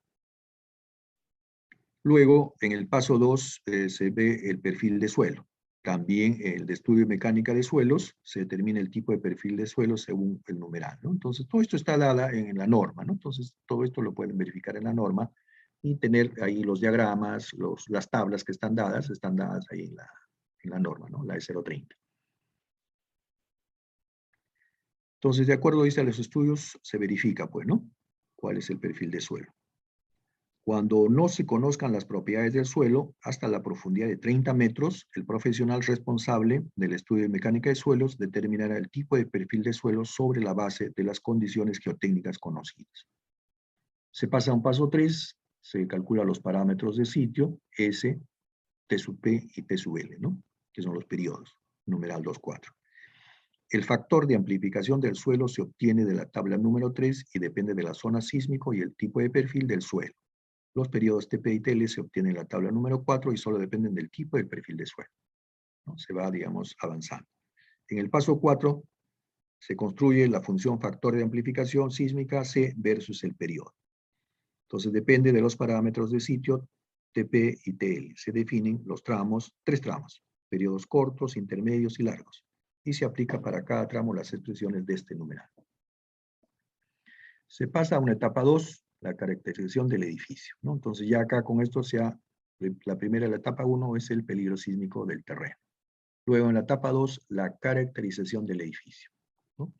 [SPEAKER 1] Luego, en el paso 2 se ve el perfil de suelo. También el de estudio de mecánica de suelos, se determina el tipo de perfil de suelo según el numeral, ¿no? Entonces, todo esto está dado en la norma, ¿no? Entonces, todo esto lo pueden verificar en la norma y tener ahí los diagramas, las tablas que están dadas ahí en la norma, ¿no? La E030. Entonces, de acuerdo a los estudios, se verifica, pues, ¿no? ¿Cuál es el perfil de suelo? Cuando no se conozcan las propiedades del suelo, hasta la profundidad de 30 metros, el profesional responsable del estudio de mecánica de suelos determinará el tipo de perfil de suelo sobre la base de las condiciones geotécnicas conocidas. Se pasa a un paso 3, se calcula los parámetros de sitio, S, T sub P y T sub L, ¿no? Que son los periodos, numeral 2,4. El factor de amplificación del suelo se obtiene de la tabla número 3 y depende de la zona sísmico y el tipo de perfil del suelo. Los periodos TP y TL se obtienen en la tabla número 4 y solo dependen del tipo del perfil de suelo, ¿no? Se va, digamos, avanzando. En el paso 4 se construye la función factor de amplificación sísmica C versus el periodo. Entonces depende de los parámetros de sitio TP y TL. Se definen los tramos, 3 tramos, periodos cortos, intermedios y largos. Y se aplica para cada tramo las expresiones de este numeral. Se pasa a una etapa 2, la caracterización del edificio, ¿no? Entonces ya acá con esto la primera, la etapa 1 es el peligro sísmico del terreno. Luego en la etapa 2, la caracterización del edificio, ¿no?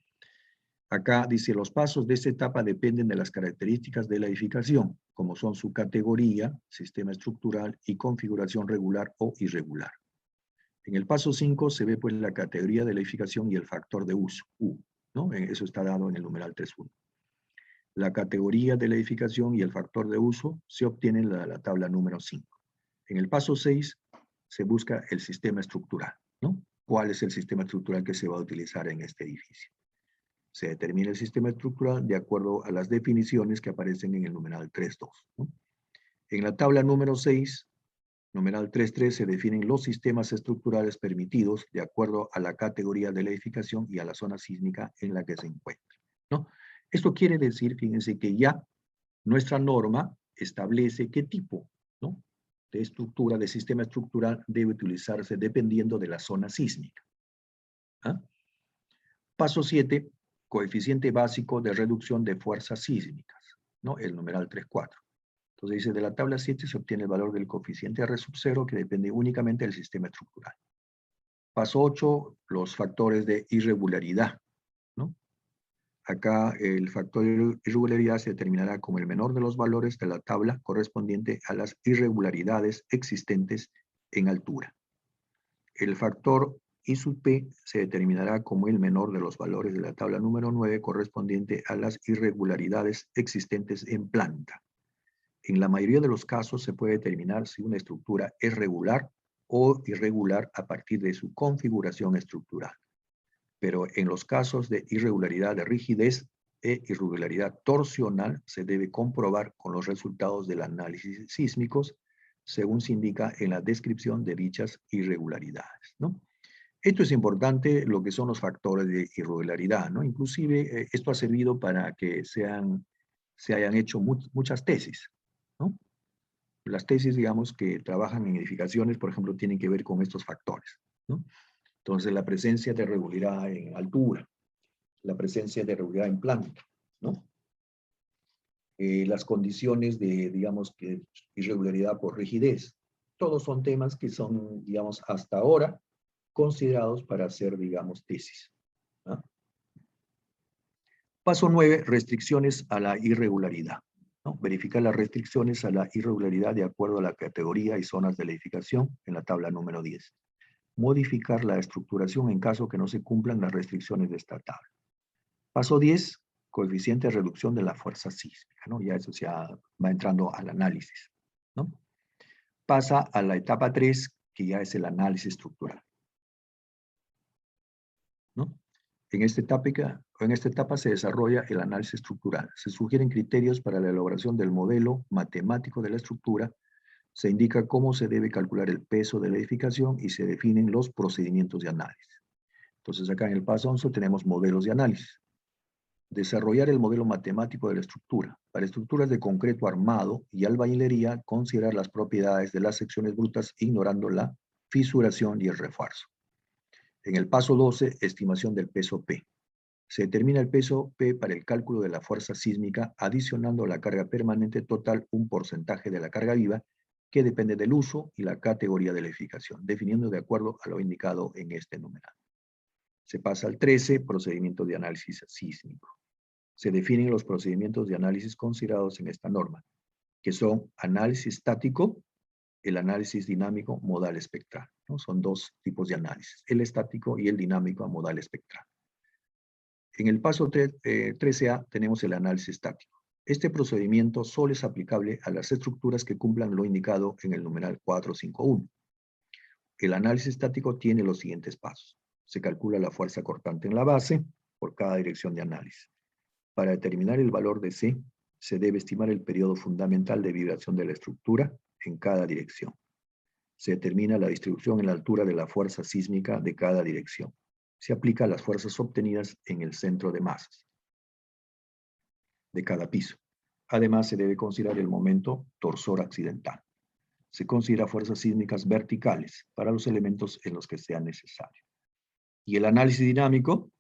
[SPEAKER 1] Acá dice, los pasos de esta etapa dependen de las características de la edificación, como son su categoría, sistema estructural y configuración regular o irregular. En el paso 5 se ve pues la categoría de la edificación y el factor de uso, U, ¿no? Eso está dado en el numeral 3.1. La categoría de la edificación y el factor de uso se obtienen en la tabla número 5. En el paso 6 se busca el sistema estructural, ¿no? ¿Cuál es el sistema estructural que se va a utilizar en este edificio? Se determina el sistema estructural de acuerdo a las definiciones que aparecen en el numeral 3.2, ¿no? En la tabla número 6, numeral 3.3, se definen los sistemas estructurales permitidos de acuerdo a la categoría de la edificación y a la zona sísmica en la que se encuentra, ¿no? Esto quiere decir, fíjense, que ya nuestra norma establece qué tipo, ¿no?, de estructura, de sistema estructural debe utilizarse dependiendo de la zona sísmica. ¿Ah? Paso 7, coeficiente básico de reducción de fuerzas sísmicas, ¿no? El numeral 3.4. Entonces dice, de la tabla 7 se obtiene el valor del coeficiente R sub 0 que depende únicamente del sistema estructural. Paso 8, los factores de irregularidad, ¿no? Acá el factor de irregularidad se determinará como el menor de los valores de la tabla correspondiente a las irregularidades existentes en altura. El factor I sub P se determinará como el menor de los valores de la tabla número 9 correspondiente a las irregularidades existentes en planta. En la mayoría de los casos se puede determinar si una estructura es regular o irregular a partir de su configuración estructural. Pero en los casos de irregularidad de rigidez e irregularidad torsional se debe comprobar con los resultados del análisis sísmicos según se indica en la descripción de dichas irregularidades, ¿no? Esto es importante, lo que son los factores de irregularidad, ¿no? Inclusive esto ha servido para que se hayan hecho muchas tesis, ¿no? Las tesis, digamos, que trabajan en edificaciones, por ejemplo, tienen que ver con estos factores, ¿no? Entonces, la presencia de irregularidad en altura, la presencia de irregularidad en planta, ¿no? Las condiciones de, digamos, que irregularidad por rigidez. Todos son temas que son, digamos, hasta ahora considerados para hacer, digamos, tesis, ¿no? Paso 9, restricciones a la irregularidad, ¿no? Verificar las restricciones a la irregularidad de acuerdo a la categoría y zonas de la edificación en la tabla número 10. modificar la estructuración en caso que no se cumplan las restricciones de esta tabla. Paso 10, coeficiente de reducción de la fuerza sísmica, ¿no? Ya eso ya va entrando al análisis, ¿no? Pasa a la etapa 3, que ya es el análisis estructural, ¿no? En esta etapa se desarrolla el análisis estructural. Se sugieren criterios para la elaboración del modelo matemático de la estructura, se indica cómo se debe calcular el peso de la edificación y se definen los procedimientos de análisis. Entonces acá en el paso 11 tenemos modelos de análisis. Desarrollar el modelo matemático de la estructura. Para estructuras de concreto armado y albañilería, considerar las propiedades de las secciones brutas ignorando la fisuración y el refuerzo. En el paso 12, estimación del peso P. Se determina el peso P para el cálculo de la fuerza sísmica, adicionando a la carga permanente total un porcentaje de la carga viva que depende del uso y la categoría de la edificación, definiendo de acuerdo a lo indicado en este numeral. Se pasa al 13, procedimiento de análisis sísmico. Se definen los procedimientos de análisis considerados en esta norma, que son análisis estático, el análisis dinámico modal espectral, ¿no? Son dos tipos de análisis, el estático y el dinámico a modal espectral. En el paso 13A tenemos el análisis estático. Este procedimiento solo es aplicable a las estructuras que cumplan lo indicado en el numeral 451. El análisis estático tiene los siguientes pasos. Se calcula la fuerza cortante en la base por cada dirección de análisis. Para determinar el valor de C, se debe estimar el periodo fundamental de vibración de la estructura en cada dirección. Se determina la distribución en la altura de la fuerza sísmica de cada dirección. Se aplica las fuerzas obtenidas en el centro de masas de cada piso. Además, se debe considerar el momento torsor accidental. Se considera fuerzas sísmicas verticales para los elementos en los que sea necesario. Y el análisis dinámico,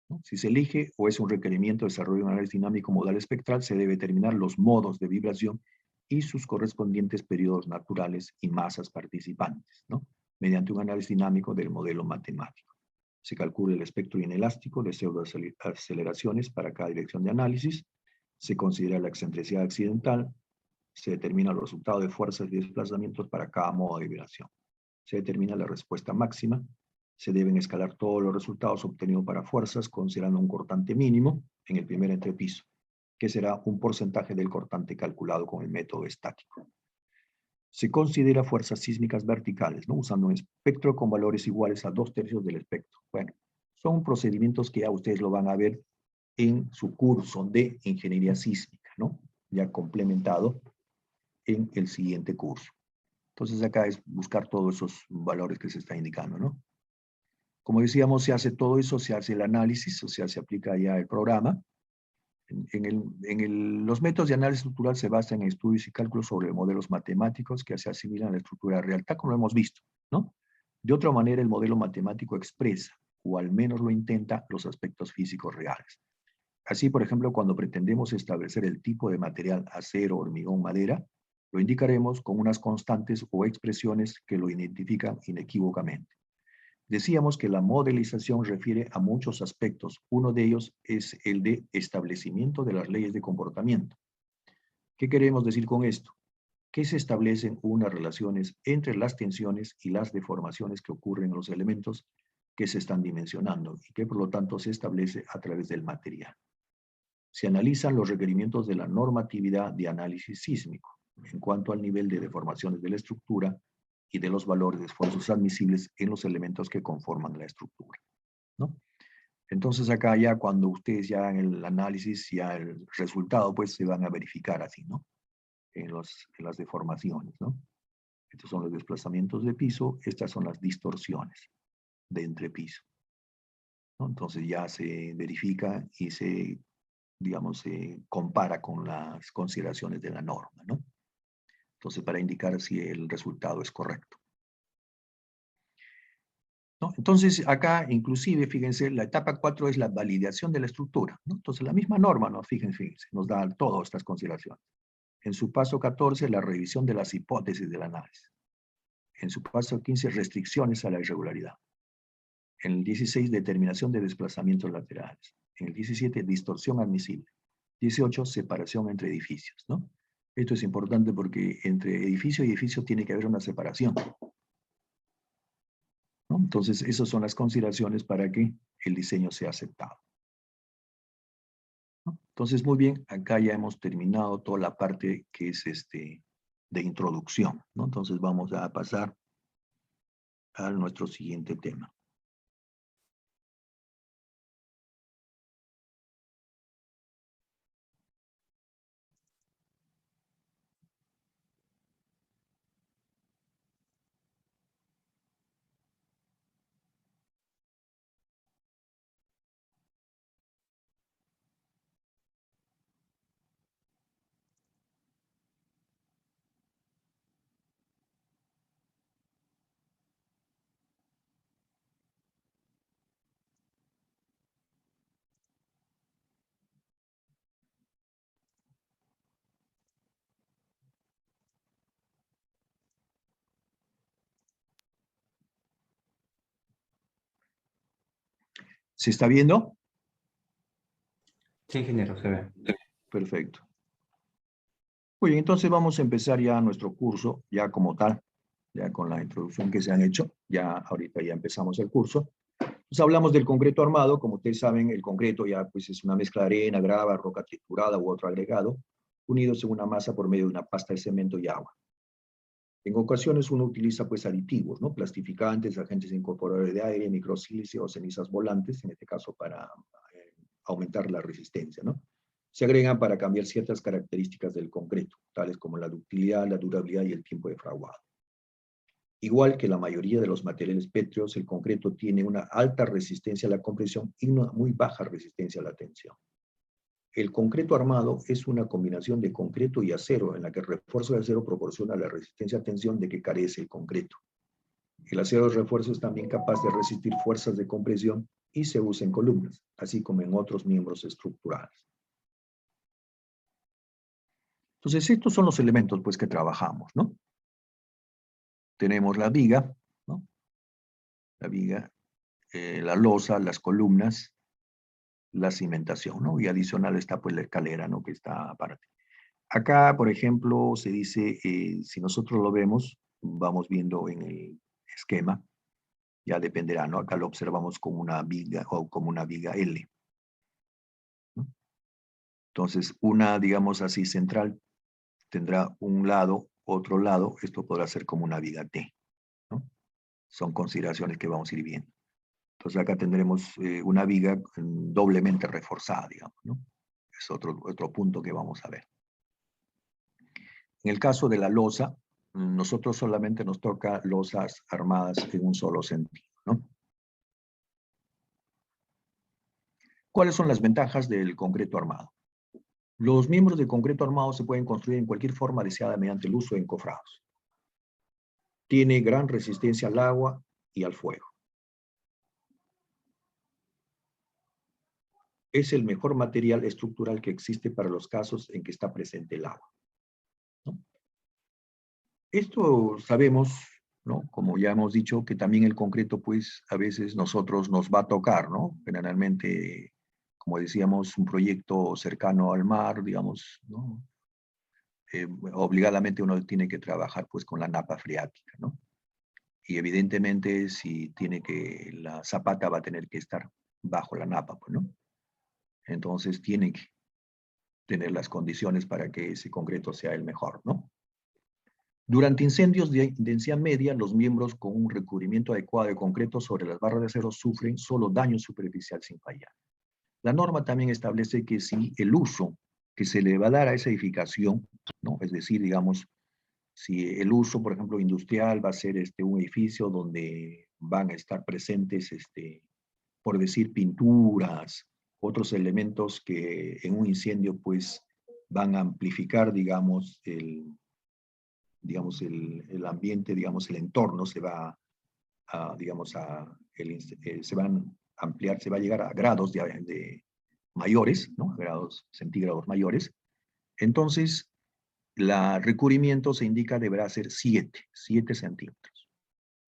[SPEAKER 1] ¿no? Si se elige o es un requerimiento de desarrollo de un análisis dinámico modal espectral, se debe determinar los modos de vibración y sus correspondientes periodos naturales y masas participantes, ¿no? Mediante un análisis dinámico del modelo matemático. Se calcula el espectro inelástico de pseudoaceleraciones para cada dirección de análisis, se considera la excentricidad accidental, se determina los resultados de fuerzas y desplazamientos para cada modo de vibración. Se determina la respuesta máxima, se deben escalar todos los resultados obtenidos para fuerzas considerando un cortante mínimo en el primer entrepiso, que será un porcentaje del cortante calculado con el método estático. Se considera fuerzas sísmicas verticales, ¿no? Usando un espectro con valores iguales a 2/3 del espectro. Bueno, son procedimientos que ya ustedes lo van a ver en su curso de ingeniería sísmica, ¿no? Ya complementado en el siguiente curso. Entonces acá es buscar todos esos valores que se está indicando, ¿no? Como decíamos, se hace todo eso, se hace el análisis, o sea, se aplica ya el programa. Los métodos de análisis estructural se basan en estudios y cálculos sobre modelos matemáticos que se asimilan a la estructura real, tal como lo hemos visto, ¿no? De otra manera, el modelo matemático expresa, o al menos lo intenta, los aspectos físicos reales. Así, por ejemplo, cuando pretendemos establecer el tipo de material acero, hormigón, madera, lo indicaremos con unas constantes o expresiones que lo identifican inequívocamente. Decíamos que la modelización refiere a muchos aspectos. Uno de ellos es el de establecimiento de las leyes de comportamiento. ¿Qué queremos decir con esto? Que se establecen unas relaciones entre las tensiones y las deformaciones que ocurren en los elementos que se están dimensionando y que por lo tanto se establece a través del material. Se analizan los requerimientos de la normatividad de análisis sísmico en cuanto al nivel de deformaciones de la estructura y de los valores de esfuerzos admisibles en los elementos que conforman la estructura, ¿no? Entonces acá ya cuando ustedes ya hagan el análisis, ya el resultado pues se van a verificar así, ¿no? En las deformaciones, ¿no? Estos son los desplazamientos de piso, estas son las distorsiones de entrepiso, ¿no? Entonces ya se verifica y se, digamos, se compara con las consideraciones de la norma, ¿no? Entonces, para indicar si el resultado es correcto, ¿no? Entonces, acá, inclusive, fíjense, la etapa 4 es la validación de la estructura, ¿no? Entonces, la misma norma, ¿no? Fíjense, nos da todas estas consideraciones. En su paso 14, la revisión de las hipótesis del análisis. En su paso 15, restricciones a la irregularidad. En el 16, determinación de desplazamientos laterales. En el 17, distorsión admisible. 18, separación entre edificios, ¿no? Esto es importante porque entre edificio y edificio tiene que haber una separación, ¿no? Entonces, esas son las consideraciones para que el diseño sea aceptado. ¿No? Entonces, muy bien, acá ya hemos terminado toda la parte que es de introducción, ¿no? Entonces, vamos a pasar a nuestro siguiente tema. ¿Se está viendo?
[SPEAKER 4] Sí, ingeniero, se ve.
[SPEAKER 1] Perfecto. Muy bien, entonces vamos a empezar ya nuestro curso, ya como tal, ya con la introducción que se han hecho, ya ahorita ya empezamos el curso. Pues hablamos del concreto armado. Como ustedes saben, el concreto ya pues es una mezcla de arena, grava, roca triturada u otro agregado, unidos en una masa por medio de una pasta de cemento y agua. En ocasiones uno utiliza pues aditivos, ¿no? Plastificantes, agentes incorporadores de aire, microsílice o cenizas volantes, en este caso para aumentar la resistencia, ¿no? Se agregan para cambiar ciertas características del concreto, tales como la ductilidad, la durabilidad y el tiempo de fraguado. Igual que la mayoría de los materiales pétreos, el concreto tiene una alta resistencia a la compresión y una muy baja resistencia a la tensión. El concreto armado es una combinación de concreto y acero, en la que el refuerzo de acero proporciona la resistencia a tensión de que carece el concreto. El acero de refuerzo es también capaz de resistir fuerzas de compresión y se usa en columnas, así como en otros miembros estructurales. Entonces, estos son los elementos pues, que trabajamos, ¿no? Tenemos la viga, ¿no? La viga, la losa, las columnas, la cimentación, ¿no? Y adicional está pues la escalera, ¿no? Que está aparte. Acá, por ejemplo, se dice, si nosotros lo vemos, vamos viendo en el esquema, ya dependerá, ¿no? Acá lo observamos como una viga o como una viga L, ¿no? Entonces, una, digamos así, central tendrá un lado, otro lado, esto podrá ser como una viga T, ¿no? Son consideraciones que vamos a ir viendo. Entonces acá tendremos una viga doblemente reforzada, digamos, ¿no? Es otro punto que vamos a ver. En el caso de la losa, nosotros solamente nos toca losas armadas en un solo sentido, ¿no? ¿Cuáles son las ventajas del concreto armado? Los miembros de concreto armado se pueden construir en cualquier forma deseada mediante el uso de encofrados. Tiene gran resistencia al agua y al fuego. Es el mejor material estructural que existe para los casos en que está presente el agua, ¿no? Esto sabemos, ¿no? Como ya hemos dicho, que también el concreto, pues, a veces nosotros nos va a tocar, ¿no? Generalmente, como decíamos, un proyecto cercano al mar, digamos, ¿no? Obligadamente uno tiene que trabajar, pues, con la napa freática, ¿no? Y evidentemente, si tiene que, la zapata va a tener que estar bajo la napa, pues, ¿no? Entonces, tiene que tener las condiciones para que ese concreto sea el mejor, ¿no? Durante incendios de densidad media, los miembros con un recubrimiento adecuado de concreto sobre las barras de acero sufren solo daño superficial sin fallar. La norma también establece que si el uso que se le va a dar a esa edificación, ¿no? Es decir, digamos, si el uso, por ejemplo, industrial va a ser un edificio donde van a estar presentes, por decir, pinturas, otros elementos que en un incendio, pues, van a amplificar, digamos, el ambiente, digamos, el entorno se va a, digamos, se van a ampliar, se va a llegar a grados de mayores, ¿no? A grados centígrados mayores. Entonces, el recubrimiento se indica deberá ser 7 centímetros.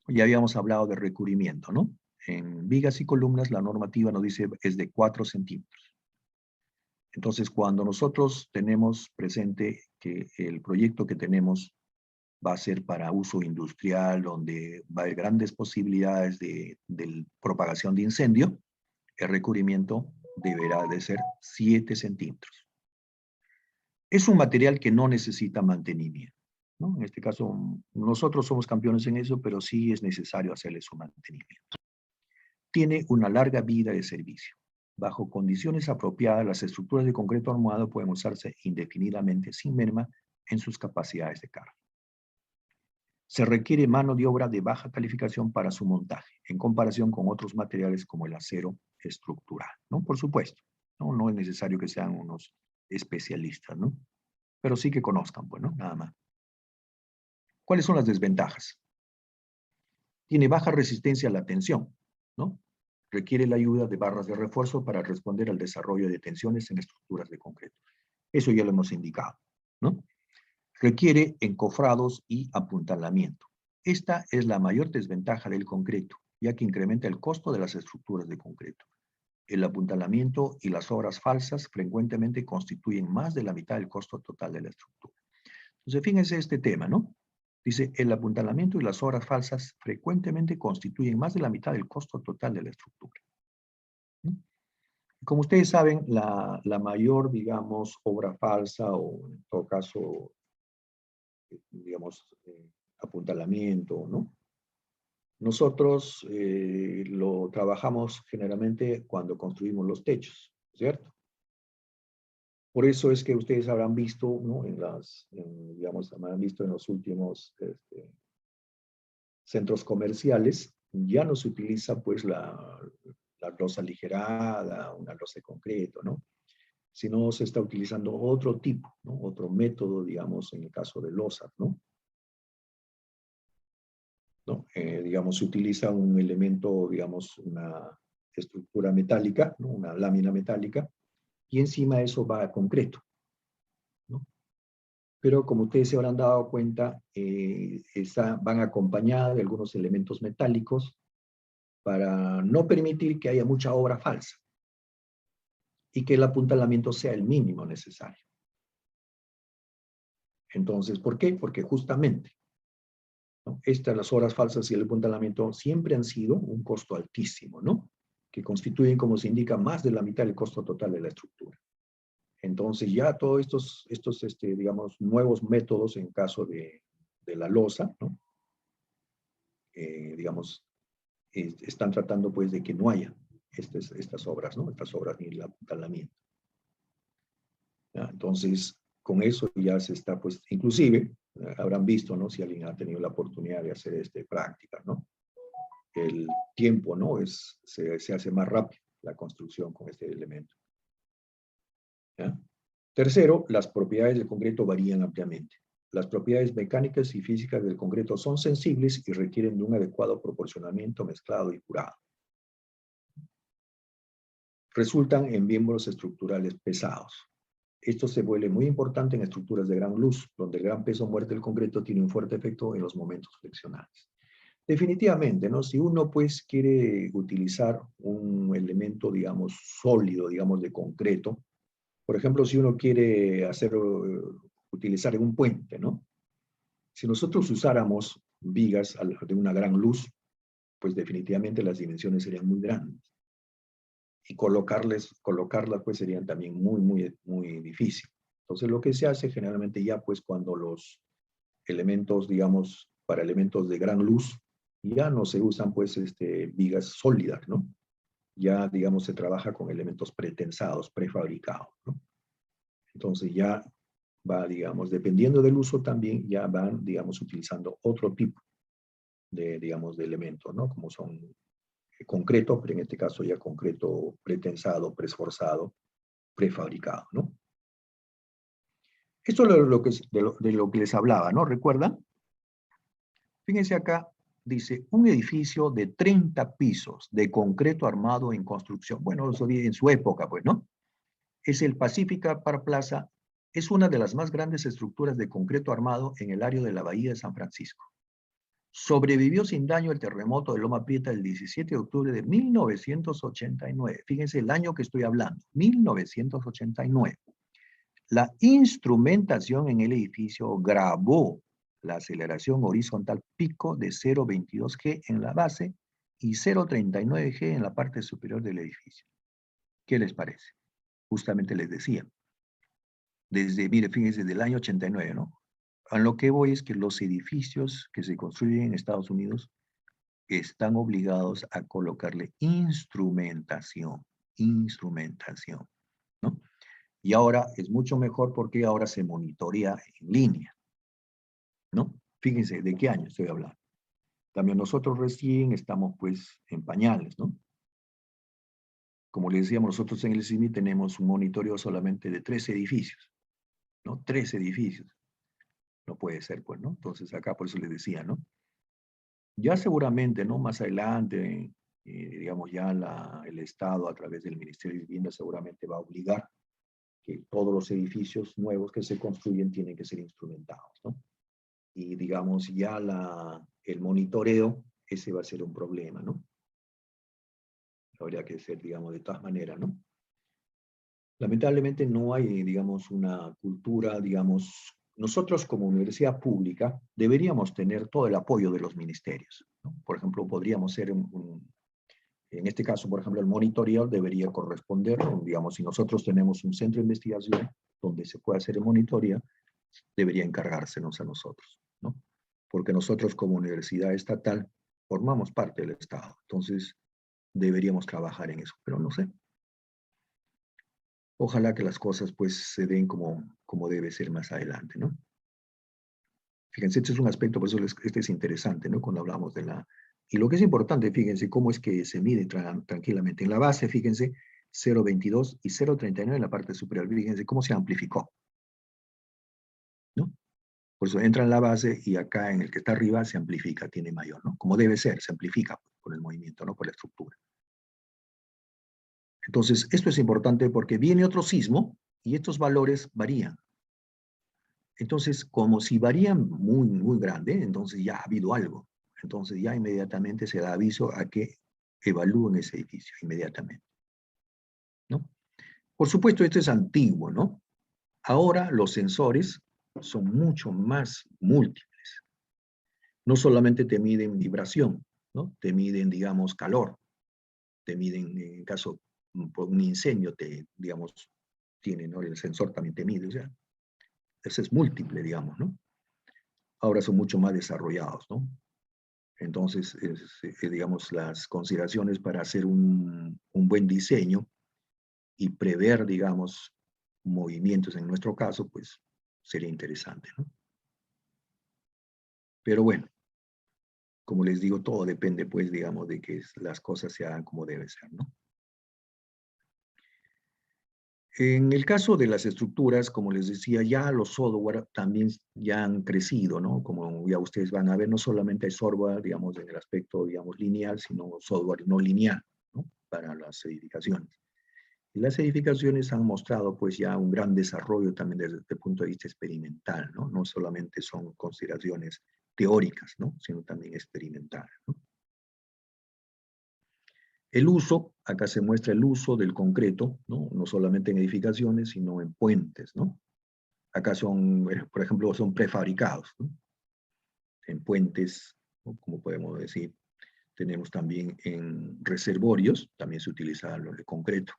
[SPEAKER 1] Ya habíamos hablado de recubrimiento, ¿no? En vigas y columnas la normativa nos dice es de 4 centímetros. Entonces, cuando nosotros tenemos presente que el proyecto que tenemos va a ser para uso industrial, donde va a haber grandes posibilidades de propagación de incendio, el recubrimiento deberá de ser 7 centímetros. Es un material que no necesita mantenimiento, ¿no? En este caso, nosotros somos campeones en eso, pero sí es necesario hacerle su mantenimiento. Tiene una larga vida de servicio. Bajo condiciones apropiadas, las estructuras de concreto armado pueden usarse indefinidamente sin merma en sus capacidades de carga. Se requiere mano de obra de baja calificación para su montaje, en comparación con otros materiales como el acero estructural, ¿no? Por supuesto, no es necesario que sean unos especialistas, ¿no? Pero sí que conozcan, pues, ¿no? Nada más. ¿Cuáles son las desventajas? Tiene baja resistencia a la tensión, ¿no? Requiere la ayuda de barras de refuerzo para responder al desarrollo de tensiones en estructuras de concreto. Eso ya lo hemos indicado, ¿no? Requiere encofrados y apuntalamiento. Esta es la mayor desventaja del concreto, ya que incrementa el costo de las estructuras de concreto. El apuntalamiento y las obras falsas frecuentemente constituyen más de la mitad del costo total de la estructura. Entonces, fíjense este tema, ¿no? Dice, el apuntalamiento y las obras falsas frecuentemente constituyen más de la mitad del costo total de la estructura. ¿No? Como ustedes saben, la mayor, digamos, obra falsa, o en todo caso, digamos, apuntalamiento, ¿no? Nosotros lo trabajamos generalmente cuando construimos los techos, ¿cierto? Por eso es que ustedes habrán visto, ¿no? Digamos, habrán visto en los últimos centros comerciales, ya no se utiliza pues la losa aligerada, una losa de concreto, ¿no? Sino se está utilizando otro tipo, ¿no? Otro método, digamos, en el caso de losas, ¿no? Digamos, se utiliza un elemento, digamos, una estructura metálica, ¿no? Una lámina metálica, y encima de eso va a concreto, ¿no? Pero como ustedes se habrán dado cuenta, van acompañadas de algunos elementos metálicos para no permitir que haya mucha obra falsa y que el apuntalamiento sea el mínimo necesario. Entonces, ¿por qué? Porque justamente, ¿no? Las obras falsas y el apuntalamiento siempre han sido un costo altísimo, ¿no? Que constituyen, como se indica, más de la mitad del costo total de la estructura. Entonces ya todos estos digamos, nuevos métodos en caso de la losa, ¿no? Digamos, están tratando pues de que no haya estas obras, ¿no? Estas obras ni el apuntalamiento. ¿Ya? Entonces, con eso ya se está, pues, inclusive, habrán visto, ¿no? Si alguien ha tenido la oportunidad de hacer práctica, ¿no? El tiempo, ¿no? Se hace más rápido la construcción con este elemento. ¿Ya? Tercero, las propiedades del concreto varían ampliamente. Las propiedades mecánicas y físicas del concreto son sensibles y requieren de un adecuado proporcionamiento mezclado y curado. Resultan en miembros estructurales pesados. Esto se vuelve muy importante en estructuras de gran luz, donde el gran peso muerto del concreto tiene un fuerte efecto en los momentos flexionales. Definitivamente, ¿no? Si uno pues quiere utilizar un elemento, digamos, sólido, digamos, de concreto, por ejemplo, si uno quiere utilizar en un puente, ¿no? Si nosotros usáramos vigas de una gran luz, pues definitivamente las dimensiones serían muy grandes. Y colocarlas pues serían también muy, muy, muy difícil. Entonces lo que se hace generalmente ya pues cuando los elementos, digamos, para elementos de gran luz, ya no se usan pues vigas sólidas, ¿no? Ya, digamos, se trabaja con elementos pretensados, prefabricados, ¿no? Entonces ya va, digamos, dependiendo del uso también, ya van, digamos, utilizando otro tipo de, digamos, de elementos, ¿no? Como son concreto, pero en este caso ya concreto pretensado, preesforzado, prefabricado, ¿no? Esto es de lo que les hablaba, ¿no? ¿Recuerdan? Fíjense acá, dice, un edificio de 30 pisos de concreto armado en construcción. Bueno, eso en su época, pues, ¿no? Es el Pacifica Park Plaza, es una de las más grandes estructuras de concreto armado en el área de la Bahía de San Francisco. Sobrevivió sin daño el terremoto de Loma Prieta el 17 de octubre de 1989. Fíjense el año que estoy hablando, 1989. La instrumentación en el edificio grabó la aceleración horizontal pico de 0,22 G en la base y 0,39 G en la parte superior del edificio. ¿Qué les parece? Justamente les decía, mire, fíjense, desde el año 89, ¿no? A lo que voy es que los edificios que se construyen en Estados Unidos están obligados a colocarle instrumentación, ¿no? Y ahora es mucho mejor porque ahora se monitorea en línea, ¿no? Fíjense, ¿de qué año estoy hablando? También nosotros recién estamos, pues, en pañales, ¿no? Como les decíamos, nosotros en el CIMI tenemos un monitoreo solamente de 3 edificios, ¿no? 3 edificios. No puede ser, pues, ¿no? Entonces acá por eso les decía, ¿no? Ya seguramente, ¿no? Más adelante, digamos, ya el Estado a través del Ministerio de Vivienda seguramente va a obligar que todos los edificios nuevos que se construyen tienen que ser instrumentados, ¿no? Y digamos, ya el monitoreo, ese va a ser un problema, ¿no? Habría que ser, digamos, de todas maneras, ¿no? Lamentablemente no hay, digamos, una cultura, digamos, nosotros como universidad pública deberíamos tener todo el apoyo de los ministerios, ¿no? Por ejemplo, podríamos ser en este caso, por ejemplo, el monitoreo debería corresponder, digamos, si nosotros tenemos un centro de investigación donde se puede hacer el monitoreo, debería encargársenos a nosotros, ¿no? Porque nosotros como universidad estatal formamos parte del Estado, entonces deberíamos trabajar en eso, pero no sé. Ojalá que las cosas pues se den como debe ser más adelante, ¿no? Fíjense, este es un aspecto, por eso este es interesante, ¿no? Cuando hablamos de Y lo que es importante, fíjense, cómo es que se mide tranquilamente. En la base, fíjense, 0,22 y 0,39 en la parte superior. Fíjense cómo se amplificó, ¿no? Por eso entra en la base y acá en el que está arriba se amplifica, tiene mayor, ¿no? Como debe ser, se amplifica por el movimiento, ¿no? Por la estructura. Entonces, esto es importante porque viene otro sismo y estos valores varían. Entonces, como si varían muy, muy grande, entonces ya ha habido algo. Entonces ya inmediatamente se da aviso a que evalúen ese edificio, inmediatamente, ¿no? Por supuesto, esto es antiguo, ¿no? Ahora los sensores son mucho más múltiples. No solamente te miden vibración, ¿no? Te miden, digamos, calor. Te miden, en caso por un incendio, digamos, ¿no? El sensor también te mide, o sea, eso es múltiple, digamos, ¿no? Ahora son mucho más desarrollados, ¿no? Entonces, digamos, las consideraciones para hacer un buen diseño y prever, digamos, movimientos en nuestro caso, pues sería interesante, ¿no? Pero bueno, como les digo, todo depende, pues, digamos, de que las cosas se hagan como debe ser, ¿no? En el caso de las estructuras, como les decía, ya los software también ya han crecido, ¿no? Como ya ustedes van a ver, no solamente hay software, digamos, en el aspecto, digamos, lineal, sino software no lineal, ¿no? Para las edificaciones. Y las edificaciones han mostrado, pues, ya un gran desarrollo también desde el punto de vista experimental, ¿no? No solamente son consideraciones teóricas, ¿no? Sino también experimentales, ¿no? El uso, acá se muestra el uso del concreto, ¿no? No solamente en edificaciones, sino en puentes, ¿no? Acá son, por ejemplo, son prefabricados, ¿no? En puentes, ¿no? Como podemos decir. Tenemos también en reservorios, también se utiliza el concreto,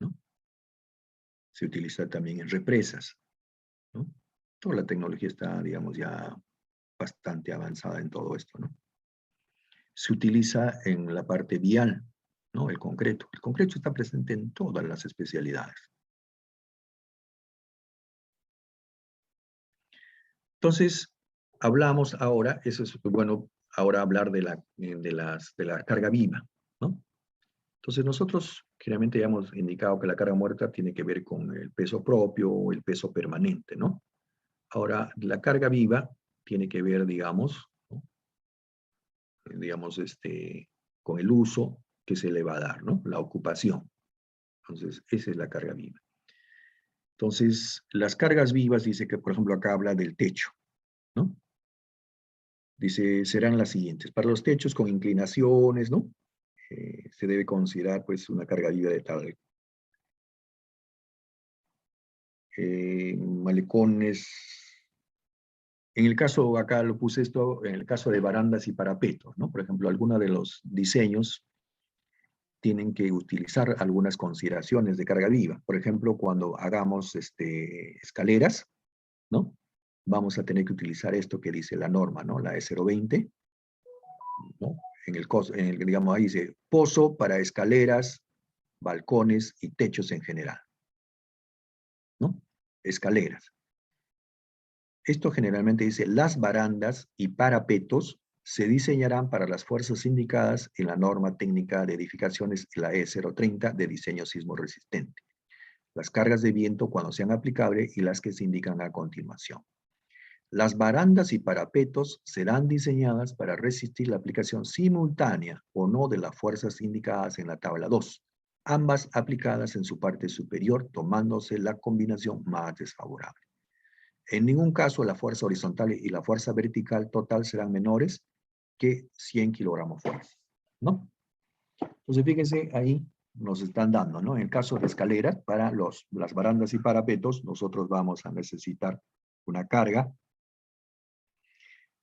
[SPEAKER 1] ¿no? Se utiliza también en represas, ¿no? Toda la tecnología está, digamos, ya bastante avanzada en todo esto, ¿no? Se utiliza en la parte vial, ¿no? El concreto. El concreto está presente en todas las especialidades. Entonces, hablamos ahora, eso es bueno, ahora hablar de la carga viva, ¿no? Entonces, nosotros generalmente ya hemos indicado que la carga muerta tiene que ver con el peso propio o el peso permanente, ¿no? Ahora, la carga viva tiene que ver, digamos, ¿no? Digamos, con el uso que se le va a dar, ¿no? La ocupación. Entonces, esa es la carga viva. Entonces, las cargas vivas, dice que, por ejemplo, acá habla del techo, ¿no? Dice, serán las siguientes. Para los techos con inclinaciones, ¿no? Se debe considerar, pues, una carga viva de tal. Malecones En el caso, acá lo puse esto, en el caso de barandas y parapetos, ¿no? Por ejemplo, algunos de los diseños tienen que utilizar algunas consideraciones de carga viva. Por ejemplo, cuando hagamos escaleras, ¿no? Vamos a tener que utilizar esto que dice la norma, ¿no? La E020, ¿no? Digamos, ahí dice, pozo para escaleras, balcones y techos en general, ¿no? Escaleras. Esto generalmente dice, las barandas y parapetos se diseñarán para las fuerzas indicadas en la norma técnica de edificaciones, la E030 de diseño sismo resistente. Las cargas de viento cuando sean aplicables y las que se indican a continuación. Las barandas y parapetos serán diseñadas para resistir la aplicación simultánea o no de las fuerzas indicadas en la tabla 2, ambas aplicadas en su parte superior, tomándose la combinación más desfavorable. En ningún caso la fuerza horizontal y la fuerza vertical total serán menores que 100 kilogramos fuerza, ¿no? Entonces fíjense, ahí nos están dando, ¿no? En el caso de escaleras, para las barandas y parapetos, nosotros vamos a necesitar una carga.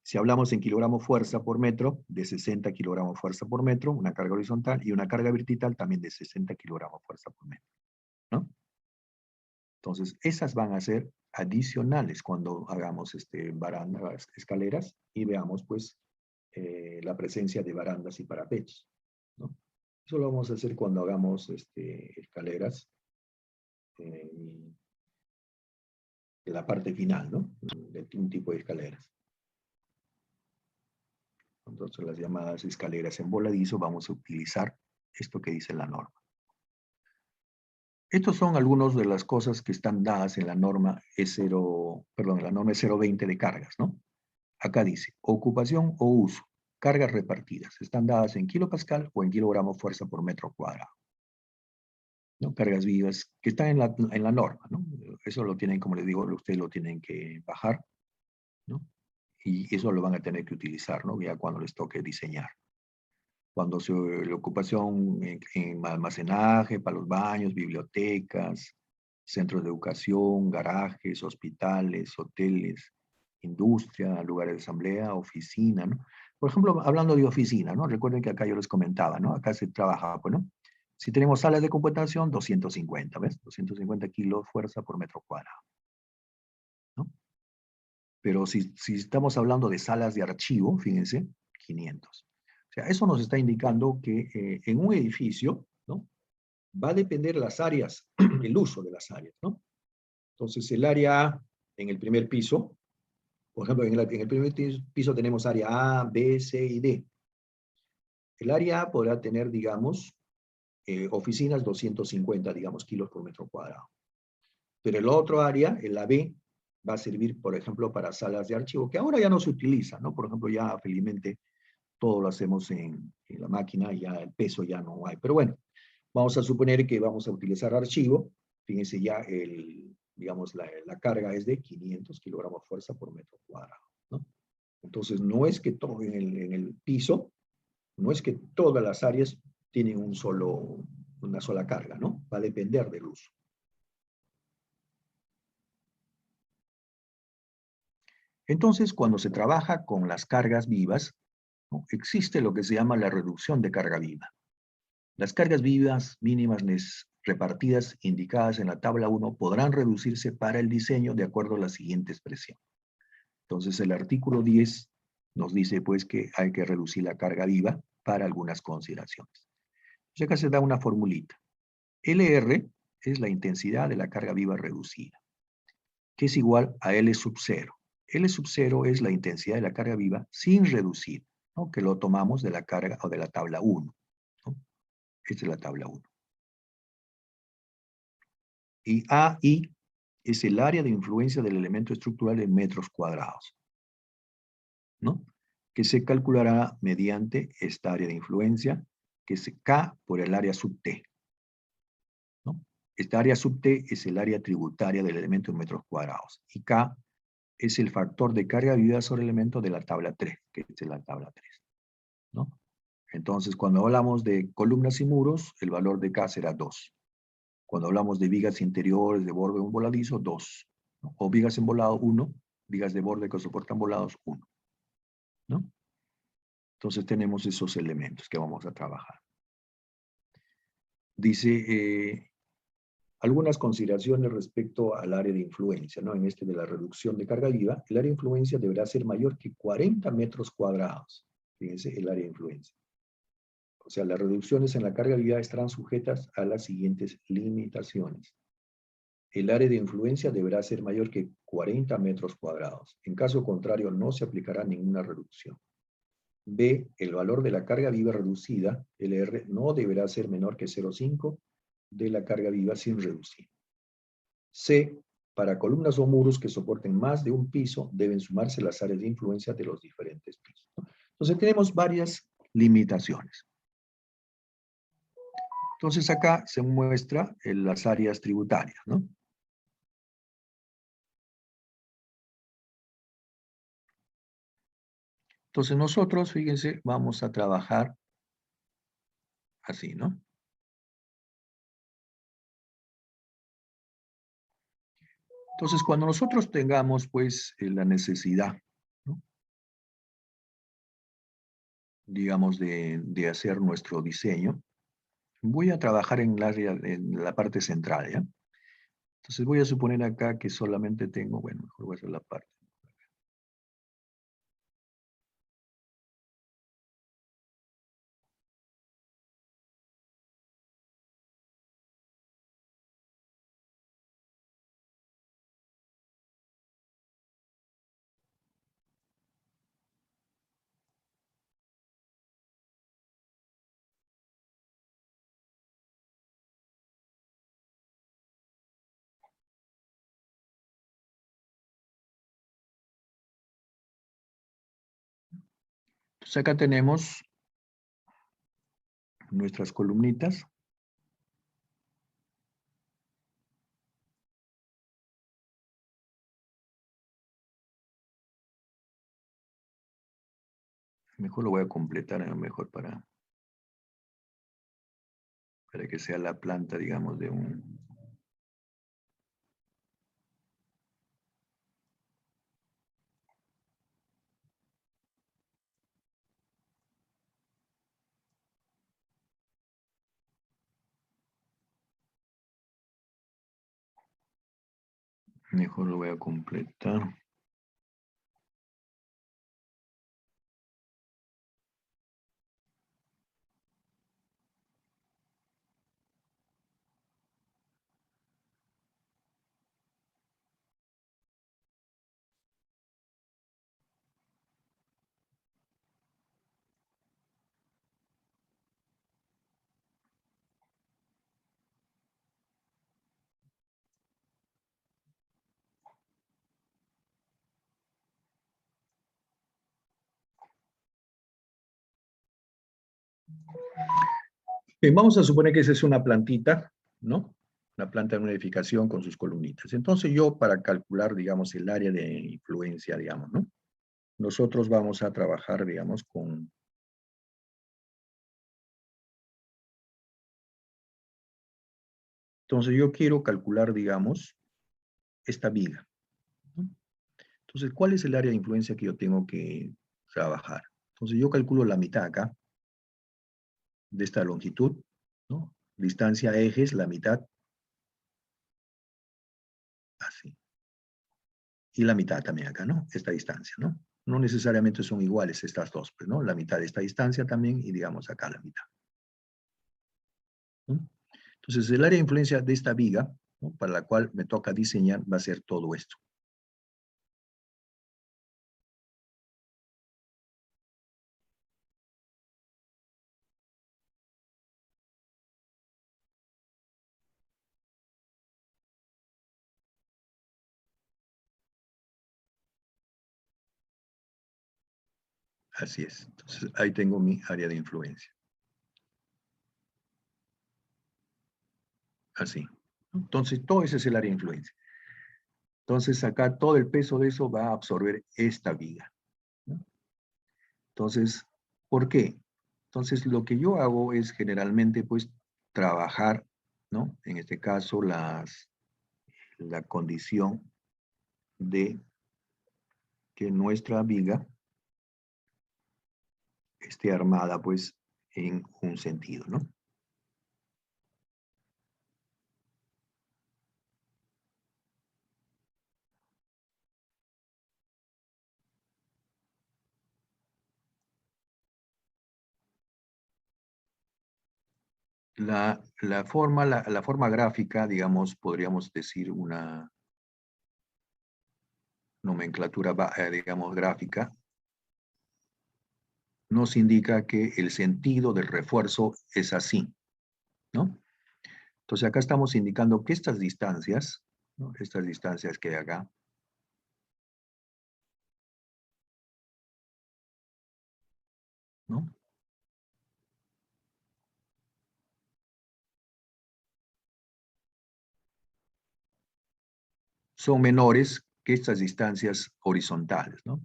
[SPEAKER 1] Si hablamos en kilogramos fuerza por metro, de 60 kilogramos fuerza por metro, una carga horizontal, y una carga vertical también de 60 kilogramos fuerza por metro, ¿no? Entonces, esas van a ser adicionales cuando hagamos barandas, escaleras, y veamos, pues, la presencia de barandas y parapetos, ¿no? Eso lo vamos a hacer cuando hagamos escaleras, de la parte final, ¿no? De un tipo de escaleras. Entonces, las llamadas escaleras en voladizo, vamos a utilizar esto que dice la norma. Estos son algunas de las cosas que están dadas en la norma la norma E020 de cargas, ¿no? Acá dice, ocupación o uso, cargas repartidas, están dadas en kilopascal o en kilogramos fuerza por metro cuadrado, ¿no? Cargas vivas que están en la norma, ¿no? Eso lo tienen, como les digo, ustedes lo tienen que bajar, ¿no? Y eso lo van a tener que utilizar, ¿no? Ya cuando les toque diseñar. Cuando la ocupación en almacenaje, para los baños, bibliotecas, centros de educación, garajes, hospitales, hoteles, industria, lugares de asamblea, oficina, ¿no? Por ejemplo, hablando de oficina, ¿no? Recuerden que acá yo les comentaba, ¿no? Acá se trabaja, pues, ¿no? Si tenemos salas de computación, 250, ¿ves? 250 kilos fuerza por metro cuadrado, ¿no? Pero si estamos hablando de salas de archivo, fíjense, 500. O sea, eso nos está indicando que en un edificio, ¿no? Va a depender las áreas, el uso de las áreas, ¿no? Entonces, el área A en el primer piso, por ejemplo, en el primer piso tenemos área A, B, C y D. El área A podrá tener, digamos, oficinas 250, digamos, kilos por metro cuadrado. Pero el otro área, el AB, va a servir, por ejemplo, para salas de archivo, que ahora ya no se utiliza, ¿no? Por ejemplo, ya felizmente todo lo hacemos en la máquina, ya el peso ya no hay. Pero bueno, vamos a suponer que vamos a utilizar archivo. Fíjense ya, digamos, la carga es de 500 kilogramos fuerza por metro cuadrado, ¿no? Entonces, no es que todo en el piso, no es que todas las áreas tienen una sola carga, ¿no? Va a depender del uso. Entonces, cuando se trabaja con las cargas vivas, ¿no? Existe lo que se llama la reducción de carga viva. Las cargas vivas mínimas repartidas indicadas en la tabla 1 podrán reducirse para el diseño de acuerdo a la siguiente expresión. Entonces, el artículo 10 nos dice, pues, que hay que reducir la carga viva para algunas consideraciones. Entonces, acá se da una formulita. LR es la intensidad de la carga viva reducida, que es igual a L sub 0. L sub 0 es la intensidad de la carga viva sin reducir, ¿no? Que lo tomamos de la carga o de la tabla 1. ¿no? Esta es la tabla 1. Y AI es el área de influencia del elemento estructural en metros cuadrados, ¿no? Que se calculará mediante esta área de influencia, que es K por el área sub T. ¿no? Esta área sub T es el área tributaria del elemento en metros cuadrados. Y K es el factor de carga viva sobre el elemento de la tabla 3, que es la tabla 3. ¿no? Entonces, cuando hablamos de columnas y muros, el valor de K será 2. Cuando hablamos de vigas interiores, de borde voladizo, 2. ¿no? O vigas en volado, 1. vigas de borde que soportan volados, 1. ¿No? Entonces tenemos esos elementos que vamos a trabajar. Dice, algunas consideraciones respecto al área de influencia, ¿no? En este de la reducción de carga viva, el área de influencia deberá ser mayor que 40 metros cuadrados. Fíjense, el área de influencia. O sea, las reducciones en la carga viva estarán sujetas a las siguientes limitaciones. El área de influencia deberá ser mayor que 40 metros cuadrados. En caso contrario, no se aplicará ninguna reducción. B, el valor de la carga viva reducida, LR, no deberá ser menor que 0,5 de la carga viva sin reducir. C, para columnas o muros que soporten más de un piso, deben sumarse las áreas de influencia de los diferentes pisos. Entonces tenemos varias limitaciones. Entonces acá se muestra las áreas tributarias, ¿no? Entonces nosotros, fíjense, vamos a trabajar así, ¿no? Entonces cuando nosotros tengamos, pues, la necesidad, ¿no? Digamos, de hacer nuestro diseño, voy a trabajar en el área, en la parte central, ¿ya? Entonces voy a suponer acá que solamente tengo, bueno, mejor voy a hacer la parte. Entonces acá tenemos nuestras columnitas. Mejor lo voy a completar, mejor para que sea la planta, digamos, de un... Mejor lo voy a completar. Bien, vamos a suponer que esa es una plantita, ¿no? Una planta de una edificación con sus columnitas. Entonces yo, para calcular, digamos, el área de influencia, digamos, ¿no? Nosotros vamos a trabajar, digamos, con... Entonces yo quiero calcular, digamos, esta viga, ¿no? Entonces, ¿cuál es el área de influencia que yo tengo que trabajar? Entonces yo calculo la mitad acá, de esta longitud, ¿no? Distancia a ejes, la mitad, así. Y la mitad también acá, ¿no? Esta distancia, ¿no? No necesariamente son iguales estas dos, pues, ¿no? La mitad de esta distancia también y, digamos, acá la mitad. ¿No? Entonces, el área de influencia de esta viga, ¿no? Para la cual me toca diseñar, va a ser todo esto. Así es. Entonces, ahí tengo mi área de influencia. Así. Entonces, todo ese es el área de influencia. Entonces, acá todo el peso de eso va a absorber esta viga, ¿no? Entonces, ¿por qué? Entonces, lo que yo hago es generalmente, pues, trabajar, ¿no? En este caso, la condición de que nuestra viga esté armada, pues, en un sentido, ¿no? La forma gráfica, digamos, podríamos decir una nomenclatura, digamos, gráfica, nos indica que el sentido del refuerzo es así, ¿no? Entonces acá estamos indicando que estas distancias, ¿no? Estas distancias que hay acá, ¿no? Son menores que estas distancias horizontales, ¿no?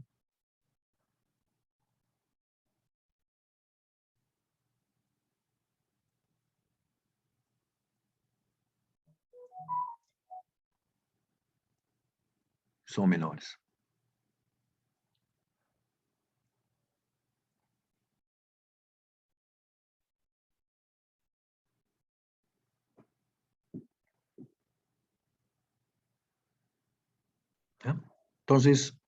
[SPEAKER 1] Son menores. ¿Ya? Entonces,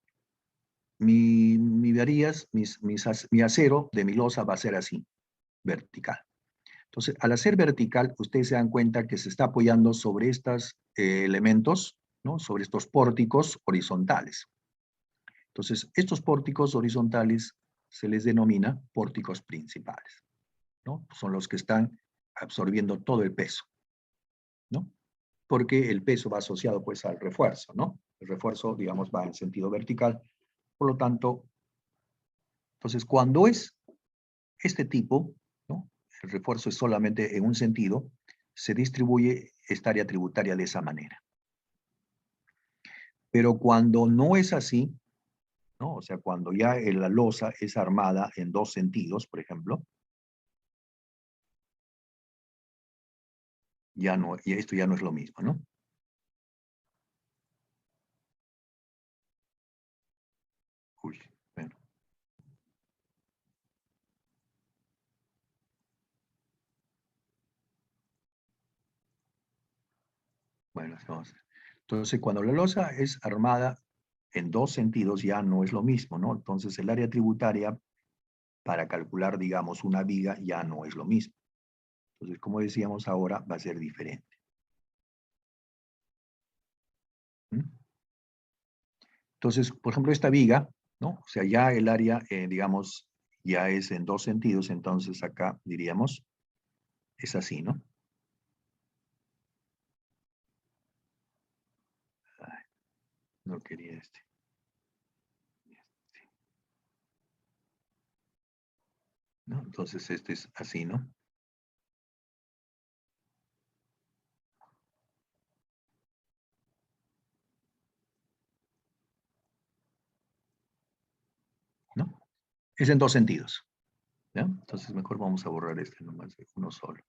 [SPEAKER 1] mi varillas, mi acero de mi losa va a ser así, vertical. Entonces, al hacer vertical, ustedes se dan cuenta que se está apoyando sobre estos elementos, ¿no? Sobre estos pórticos horizontales. Entonces, estos pórticos horizontales se les denomina pórticos principales, ¿no? Son los que están absorbiendo todo el peso, ¿no? Porque el peso va asociado, pues, al refuerzo, ¿no? El refuerzo, digamos, va en sentido vertical. Por lo tanto, entonces, cuando es este tipo, ¿no? El refuerzo es solamente en un sentido, se distribuye esta área tributaria de esa manera. Pero cuando no es así, ¿no? O sea, cuando ya la losa es armada en dos sentidos, por ejemplo, ya no, y esto ya no es lo mismo, ¿no? Uy, bueno. Bueno, entonces, cuando la losa es armada en dos sentidos, ya no es lo mismo, ¿no? Entonces, el área tributaria para calcular, digamos, una viga ya no es lo mismo. Entonces, como decíamos ahora, va a ser diferente. ¿Mm? Entonces, por ejemplo, esta viga, ¿no? O sea, ya el área, digamos, ya es en dos sentidos, entonces acá diríamos, es así, ¿no? Ay, no quería este. ¿No? Entonces este es así, ¿no? ¿No? Es en dos sentidos. ¿Ya? Entonces mejor vamos a borrar este nomás, uno solo.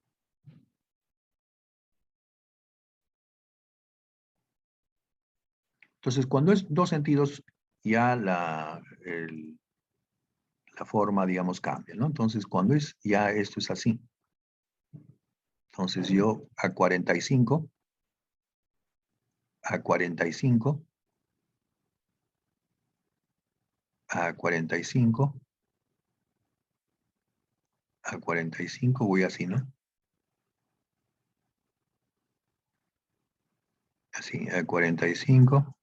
[SPEAKER 1] Entonces cuando es dos sentidos, ya la forma, digamos, cambia, ¿no? Entonces cuando es, ya esto es así. Entonces yo a 45, a 45, a 45, a 45, voy así, ¿no? Así, a 45.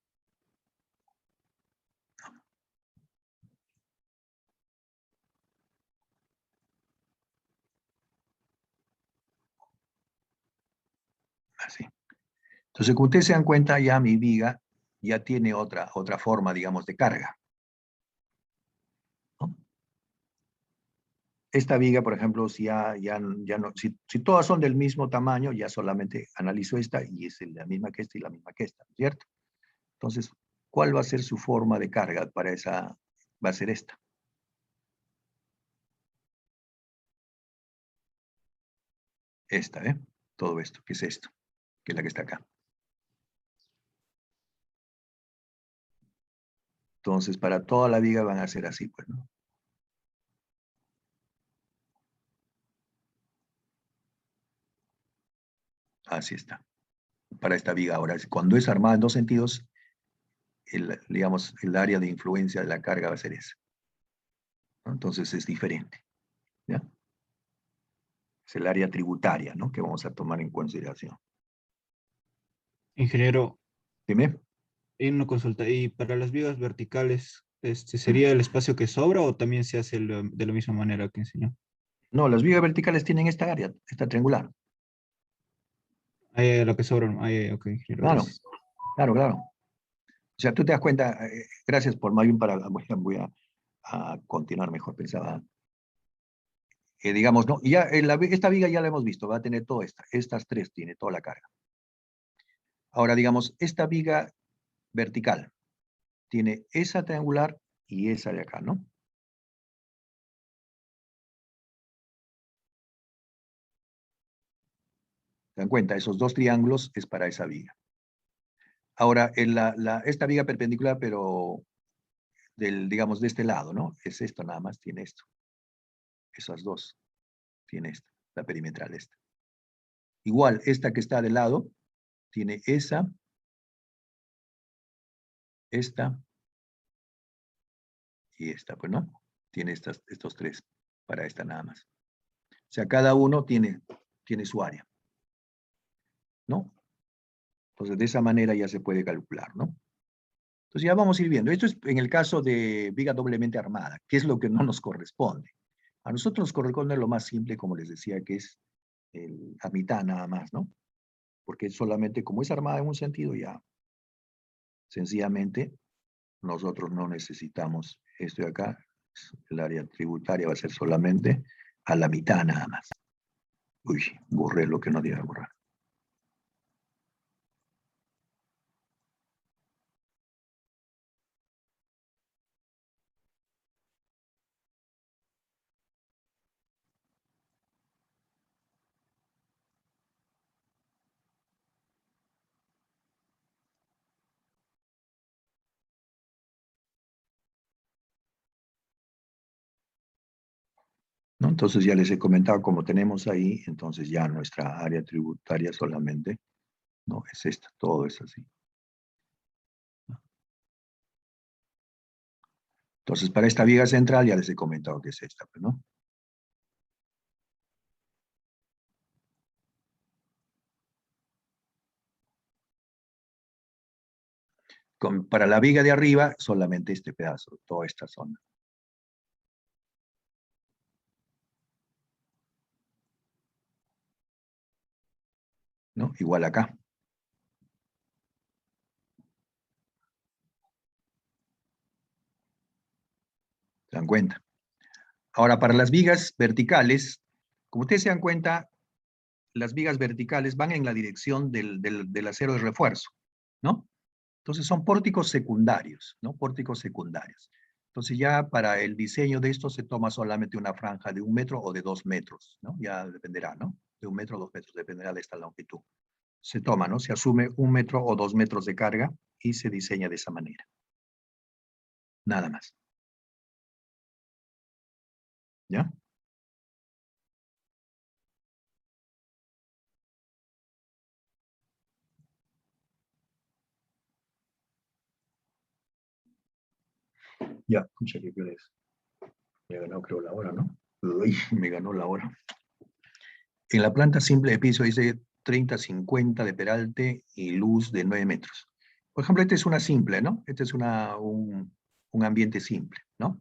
[SPEAKER 1] Así. Entonces, como ustedes se dan cuenta, ya mi viga ya tiene otra forma, digamos, de carga. ¿No? Esta viga, por ejemplo, si no, si todas son del mismo tamaño, ya solamente analizo esta y es la misma que esta y la misma que esta, ¿cierto? Entonces, ¿cuál va a ser su forma de carga para esa? Va a ser esta. Esta, ¿eh? Todo esto, ¿qué es esto? Que es la que está acá. Entonces, para toda la viga van a ser así, pues, ¿no? Así está. Para esta viga ahora, cuando es armada en dos sentidos, digamos, el área de influencia de la carga va a ser esa, ¿no? Entonces es diferente, ¿ya? Es el área tributaria, ¿no? Que vamos a tomar en consideración.
[SPEAKER 8] Ingeniero,
[SPEAKER 1] Dime.
[SPEAKER 8] hay una consulta. ¿Y para las vigas verticales, sería el espacio que sobra o también se hace de la misma manera que enseñó?
[SPEAKER 1] No, las vigas verticales tienen esta área, esta triangular.
[SPEAKER 8] Ahí lo que sobra. Ahí, ok, ingeniero,
[SPEAKER 1] Claro,
[SPEAKER 8] gracias.
[SPEAKER 1] claro. O sea, tú te das cuenta, gracias por más bien voy a continuar mejor, pensaba. Digamos, ¿no? Y ya, esta viga ya la hemos visto, va a tener toda estas tres tiene toda la carga. Ahora, digamos, esta viga vertical tiene esa triangular y esa de acá, ¿no? ¿Se dan cuenta? Esos dos triángulos es para esa viga. Ahora, esta viga perpendicular, pero digamos, de este lado, ¿no? Es esto nada más, tiene esto. Esas dos, tiene esta, la perimetral esta. Igual, esta que está de lado, tiene esta, y esta, pues, ¿no? Tiene estos tres para esta nada más. O sea, cada uno tiene su área, ¿no? Entonces, de esa manera ya se puede calcular, ¿no? Entonces, ya vamos a ir viendo. Esto es en el caso de viga doblemente armada, que es lo que no nos corresponde. A nosotros nos corresponde lo más simple, como les decía, que es a mitad nada más, ¿no? Porque solamente como es armada en un sentido, ya sencillamente nosotros no necesitamos esto de acá. El área tributaria va a ser solamente a la mitad nada más. Uy, borré lo que no debía borrar. ¿No? Entonces ya les he comentado, como tenemos ahí, entonces ya nuestra área tributaria solamente, no, es esta, todo es así. Entonces para esta viga central ya les he comentado que es esta, pues, ¿no? Para la viga de arriba, solamente este pedazo, toda esta zona. ¿No? Igual acá. ¿Se dan cuenta? Ahora, para las vigas verticales, como ustedes se dan cuenta, las vigas verticales van en la dirección del acero de refuerzo, ¿no? Entonces son pórticos secundarios, ¿no? Pórticos secundarios. Entonces ya para el diseño de esto se toma solamente una franja de 1 metro o de 2 metros, ¿no? Ya dependerá, ¿no? De 1 metro o 2 metros, dependerá de esta longitud. Se toma, ¿no? Se asume 1 metro o 2 metros de carga y se diseña de esa manera. Nada más. ¿Ya? Ya, escucha que es. Me ganó creo la hora, ¿no? Uy, me ganó la hora. En la planta simple de piso dice 30-50 de peralte y luz de 9 metros. Por ejemplo, esta es una simple, ¿no? Este es un ambiente simple, ¿no?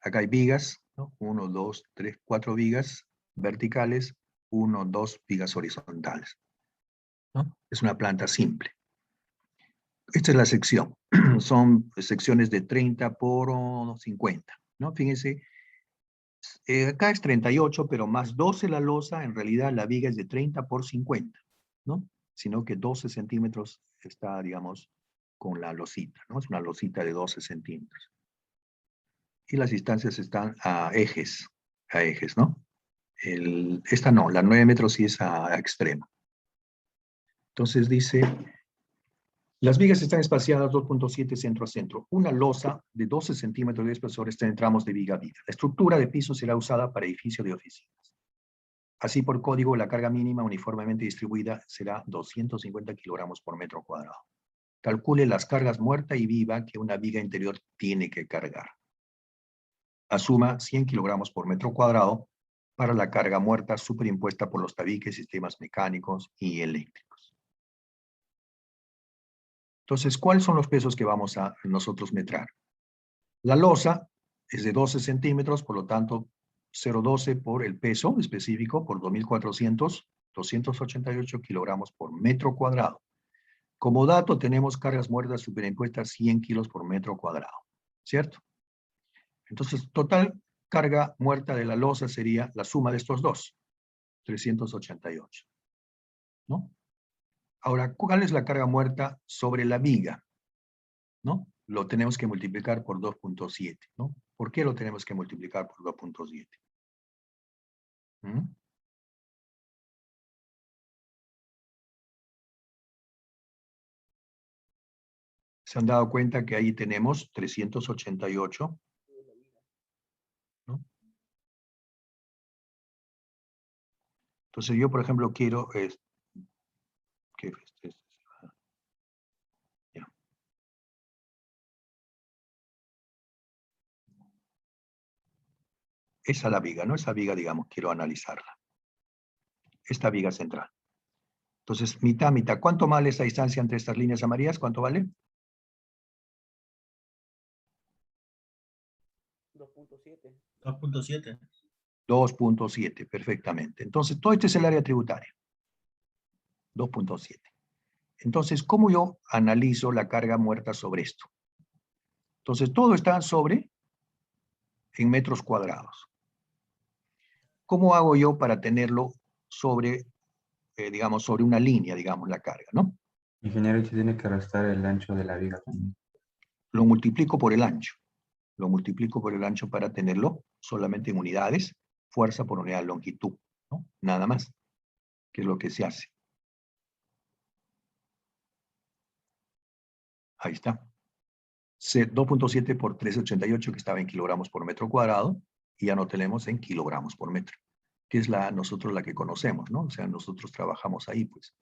[SPEAKER 1] Acá hay vigas, ¿no? 1, 2, 3, 4 vigas verticales, 1, 2 vigas horizontales, ¿no? Es una planta simple. Esta es la sección. Son secciones de 30 por 50, ¿no? Fíjense, acá es 38, pero más 12 la losa, en realidad la viga es de 30 por 50, ¿no? Sino que 12 centímetros está, digamos, con la losita, ¿no? Es una losita de 12 centímetros. Y las distancias están a ejes, ¿no? Esta no, la 9 metros sí es a extremo. Entonces dice Las vigas están espaciadas 2.7 centro a centro. Una losa de 12 centímetros de espesor está en tramos de viga a viga. La estructura de piso será usada para edificio de oficinas. Así, por código, la carga mínima uniformemente distribuida será 250 kilogramos por metro cuadrado. Calcule las cargas muerta y viva que una viga interior tiene que cargar. Asuma 100 kilogramos por metro cuadrado para la carga muerta superimpuesta por los tabiques, sistemas mecánicos y eléctricos. Entonces, ¿cuáles son los pesos que vamos a nosotros metrar? La losa es de 12 centímetros, por lo tanto, 0,12 por el peso específico, por 2.400, 288 kilogramos por metro cuadrado. Como dato, tenemos cargas muertas superimpuestas 100 kilos por metro cuadrado, ¿cierto? Entonces, total carga muerta de la losa sería la suma de estos dos, 388, ¿no? Ahora, ¿cuál es la carga muerta sobre la viga? ¿No? Lo tenemos que multiplicar por 2.7, ¿no? ¿Por qué lo tenemos que multiplicar por 2.7? ¿Se han dado cuenta que ahí tenemos 388? ¿No? Entonces yo, por ejemplo, quiero... Ya. Esa es la viga, ¿no? Esa viga, digamos, quiero analizarla. Esta viga central. Entonces, mitad, mitad. ¿Cuánto vale esa distancia entre estas líneas amarillas? ¿Cuánto vale?
[SPEAKER 2] 2.7. 2.7.
[SPEAKER 1] 2.7, perfectamente. Entonces, todo este es el área tributaria. 2.7. Entonces, ¿cómo yo analizo la carga muerta sobre esto? Entonces, todo está en metros cuadrados. ¿Cómo hago yo para tenerlo sobre, digamos, sobre una línea, digamos, la carga, ¿no?
[SPEAKER 4] Ingeniero, usted tiene que restar el ancho de la viga también.
[SPEAKER 1] Lo multiplico por el ancho. Lo multiplico por el ancho para tenerlo solamente en unidades, fuerza por unidad de longitud, ¿no? Nada más, que es lo que se hace. Ahí está. 2.7 por 388, que estaba en kilogramos por metro cuadrado, y ya no tenemos en kilogramos por metro, que es nosotros la que conocemos, ¿no? O sea, nosotros trabajamos ahí, pues.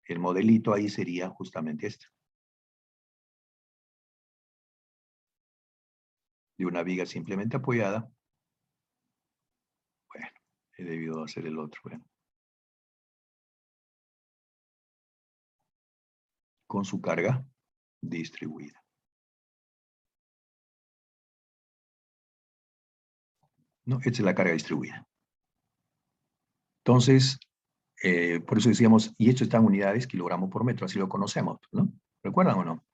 [SPEAKER 1] El modelito ahí sería justamente este. De una viga simplemente apoyada. Bueno, he debido hacer el otro, bueno. Con su carga distribuida. ¿No? Esta es la carga distribuida. Entonces, por eso decíamos, y esto está en unidades, kilogramos por metro, así lo conocemos, ¿no? ¿Recuerdan o no?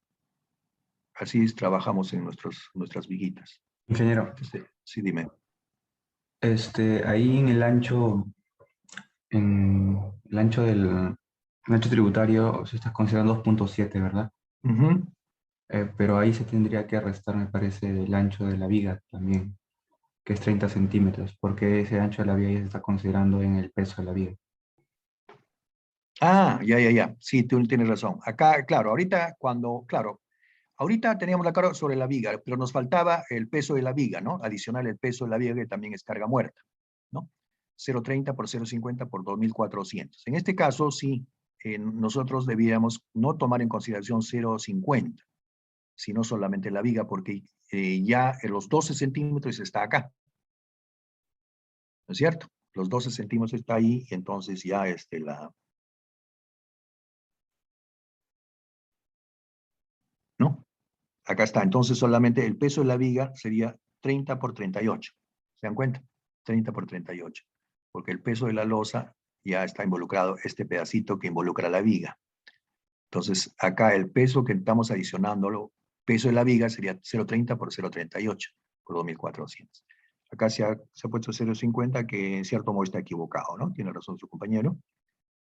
[SPEAKER 1] Así trabajamos en nuestras viguitas.
[SPEAKER 4] Ingeniero.
[SPEAKER 1] Sí, dime.
[SPEAKER 4] Ahí en el ancho del ancho tributario se está considerando 2.7, ¿verdad? Pero ahí se tendría que restar, me parece, el ancho de la viga también, que es 30 centímetros, porque ese ancho de la viga ya se está considerando en el peso de la viga.
[SPEAKER 1] Ah, ya. Sí, tú tienes razón. Acá, claro, ahorita teníamos la carga sobre la viga, pero nos faltaba el peso de la viga, ¿no? Adicional el peso de la viga, que también es carga muerta, ¿no? 0.30 por 0.50 por 2.400. En este caso, sí, nosotros debíamos no tomar en consideración 0.50, sino solamente la viga, porque ya en los 12 centímetros está acá. ¿No es cierto? Los 12 centímetros está ahí, entonces ya ¿no? Acá está. Entonces solamente el peso de la viga sería 30 por 38. ¿Se dan cuenta? 30 por 38. Porque el peso de la losa ya está involucrado, este pedacito que involucra la viga. Entonces acá el peso que estamos adicionándolo, peso de la viga sería 0.30 por 0.38 por 2.400. Acá se ha puesto 0.50, que en cierto modo está equivocado, ¿no? Tiene razón su compañero.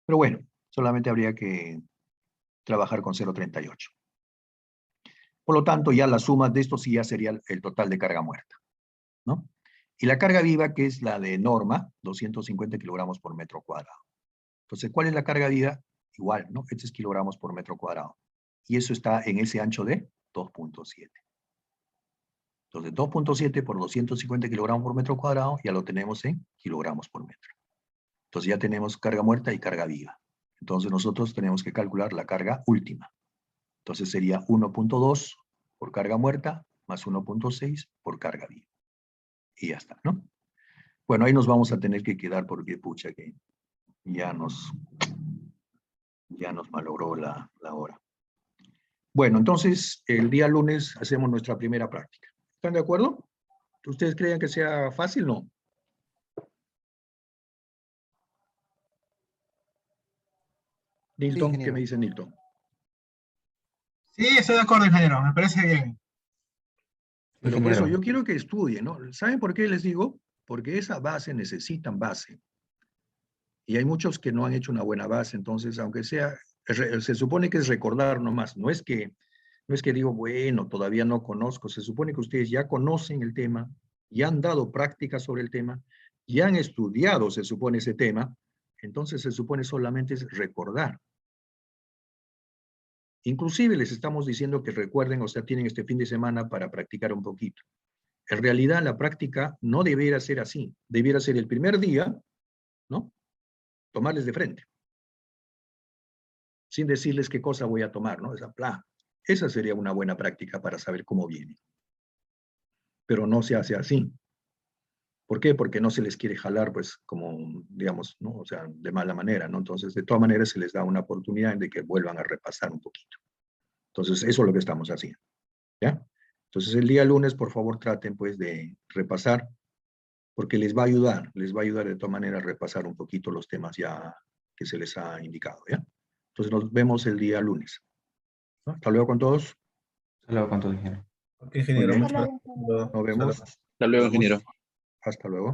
[SPEAKER 1] Pero bueno, solamente habría que trabajar con 0.38. Por lo tanto, ya la suma de esto sí ya sería el total de carga muerta, ¿no? Y la carga viva, que es la de norma, 250 kilogramos por metro cuadrado. Entonces, ¿cuál es la carga viva? Igual, ¿no? Este es kilogramos por metro cuadrado. y eso está en ese ancho de 2.7. Entonces, 2.7 por 250 kilogramos por metro cuadrado, ya lo tenemos en kilogramos por metro. Entonces ya tenemos carga muerta y carga viva. Entonces nosotros tenemos que calcular la carga última. Entonces sería 1.2 por carga muerta, más 1.6 por carga viva. Y ya está, ¿no? Bueno, ahí nos vamos a tener que quedar porque, pucha, que ya nos malogró la hora. Bueno, entonces, el día lunes hacemos nuestra primera práctica. ¿Están de acuerdo? ¿Ustedes creen que sea fácil? No. Nilton, ¿qué me dice Nilton?
[SPEAKER 6] Sí, estoy de acuerdo, ingeniero. Me parece bien.
[SPEAKER 1] Pero por eso yo quiero que estudien, ¿no? ¿Saben por qué les digo? Porque esa base necesitan base. Y hay muchos que no han hecho una buena base, entonces, aunque sea, se supone que es recordar nomás. No es que digo, bueno, todavía no conozco. Se supone que ustedes ya conocen el tema, ya han dado práctica sobre el tema, ya han estudiado, se supone, ese tema. Entonces, se supone solamente es recordar. Inclusive les estamos diciendo que recuerden, o sea, tienen este fin de semana para practicar un poquito. En realidad, la práctica no debiera ser así. Debiera ser el primer día, ¿no? Tomarles de frente. Sin decirles qué cosa voy a tomar, ¿no? Esa sería una buena práctica para saber cómo viene. Pero no se hace así. ¿Por qué? Porque no se les quiere jalar, pues, como, digamos, ¿no? O sea, de mala manera, ¿no? Entonces, de todas maneras, se les da una oportunidad de que vuelvan a repasar un poquito. Entonces, eso es lo que estamos haciendo, ¿ya? Entonces, el día lunes, por favor, traten, pues, de repasar, porque les va a ayudar de todas maneras a repasar un poquito los temas ya que se les ha indicado, ¿ya? Entonces, nos vemos el día lunes. ¿No? Hasta luego con todos.
[SPEAKER 4] Hasta luego con todos, ingeniero.
[SPEAKER 3] Ok, ingeniero.
[SPEAKER 1] Muy bien. Nos vemos.
[SPEAKER 12] Hasta luego, ingeniero.
[SPEAKER 1] Hasta luego.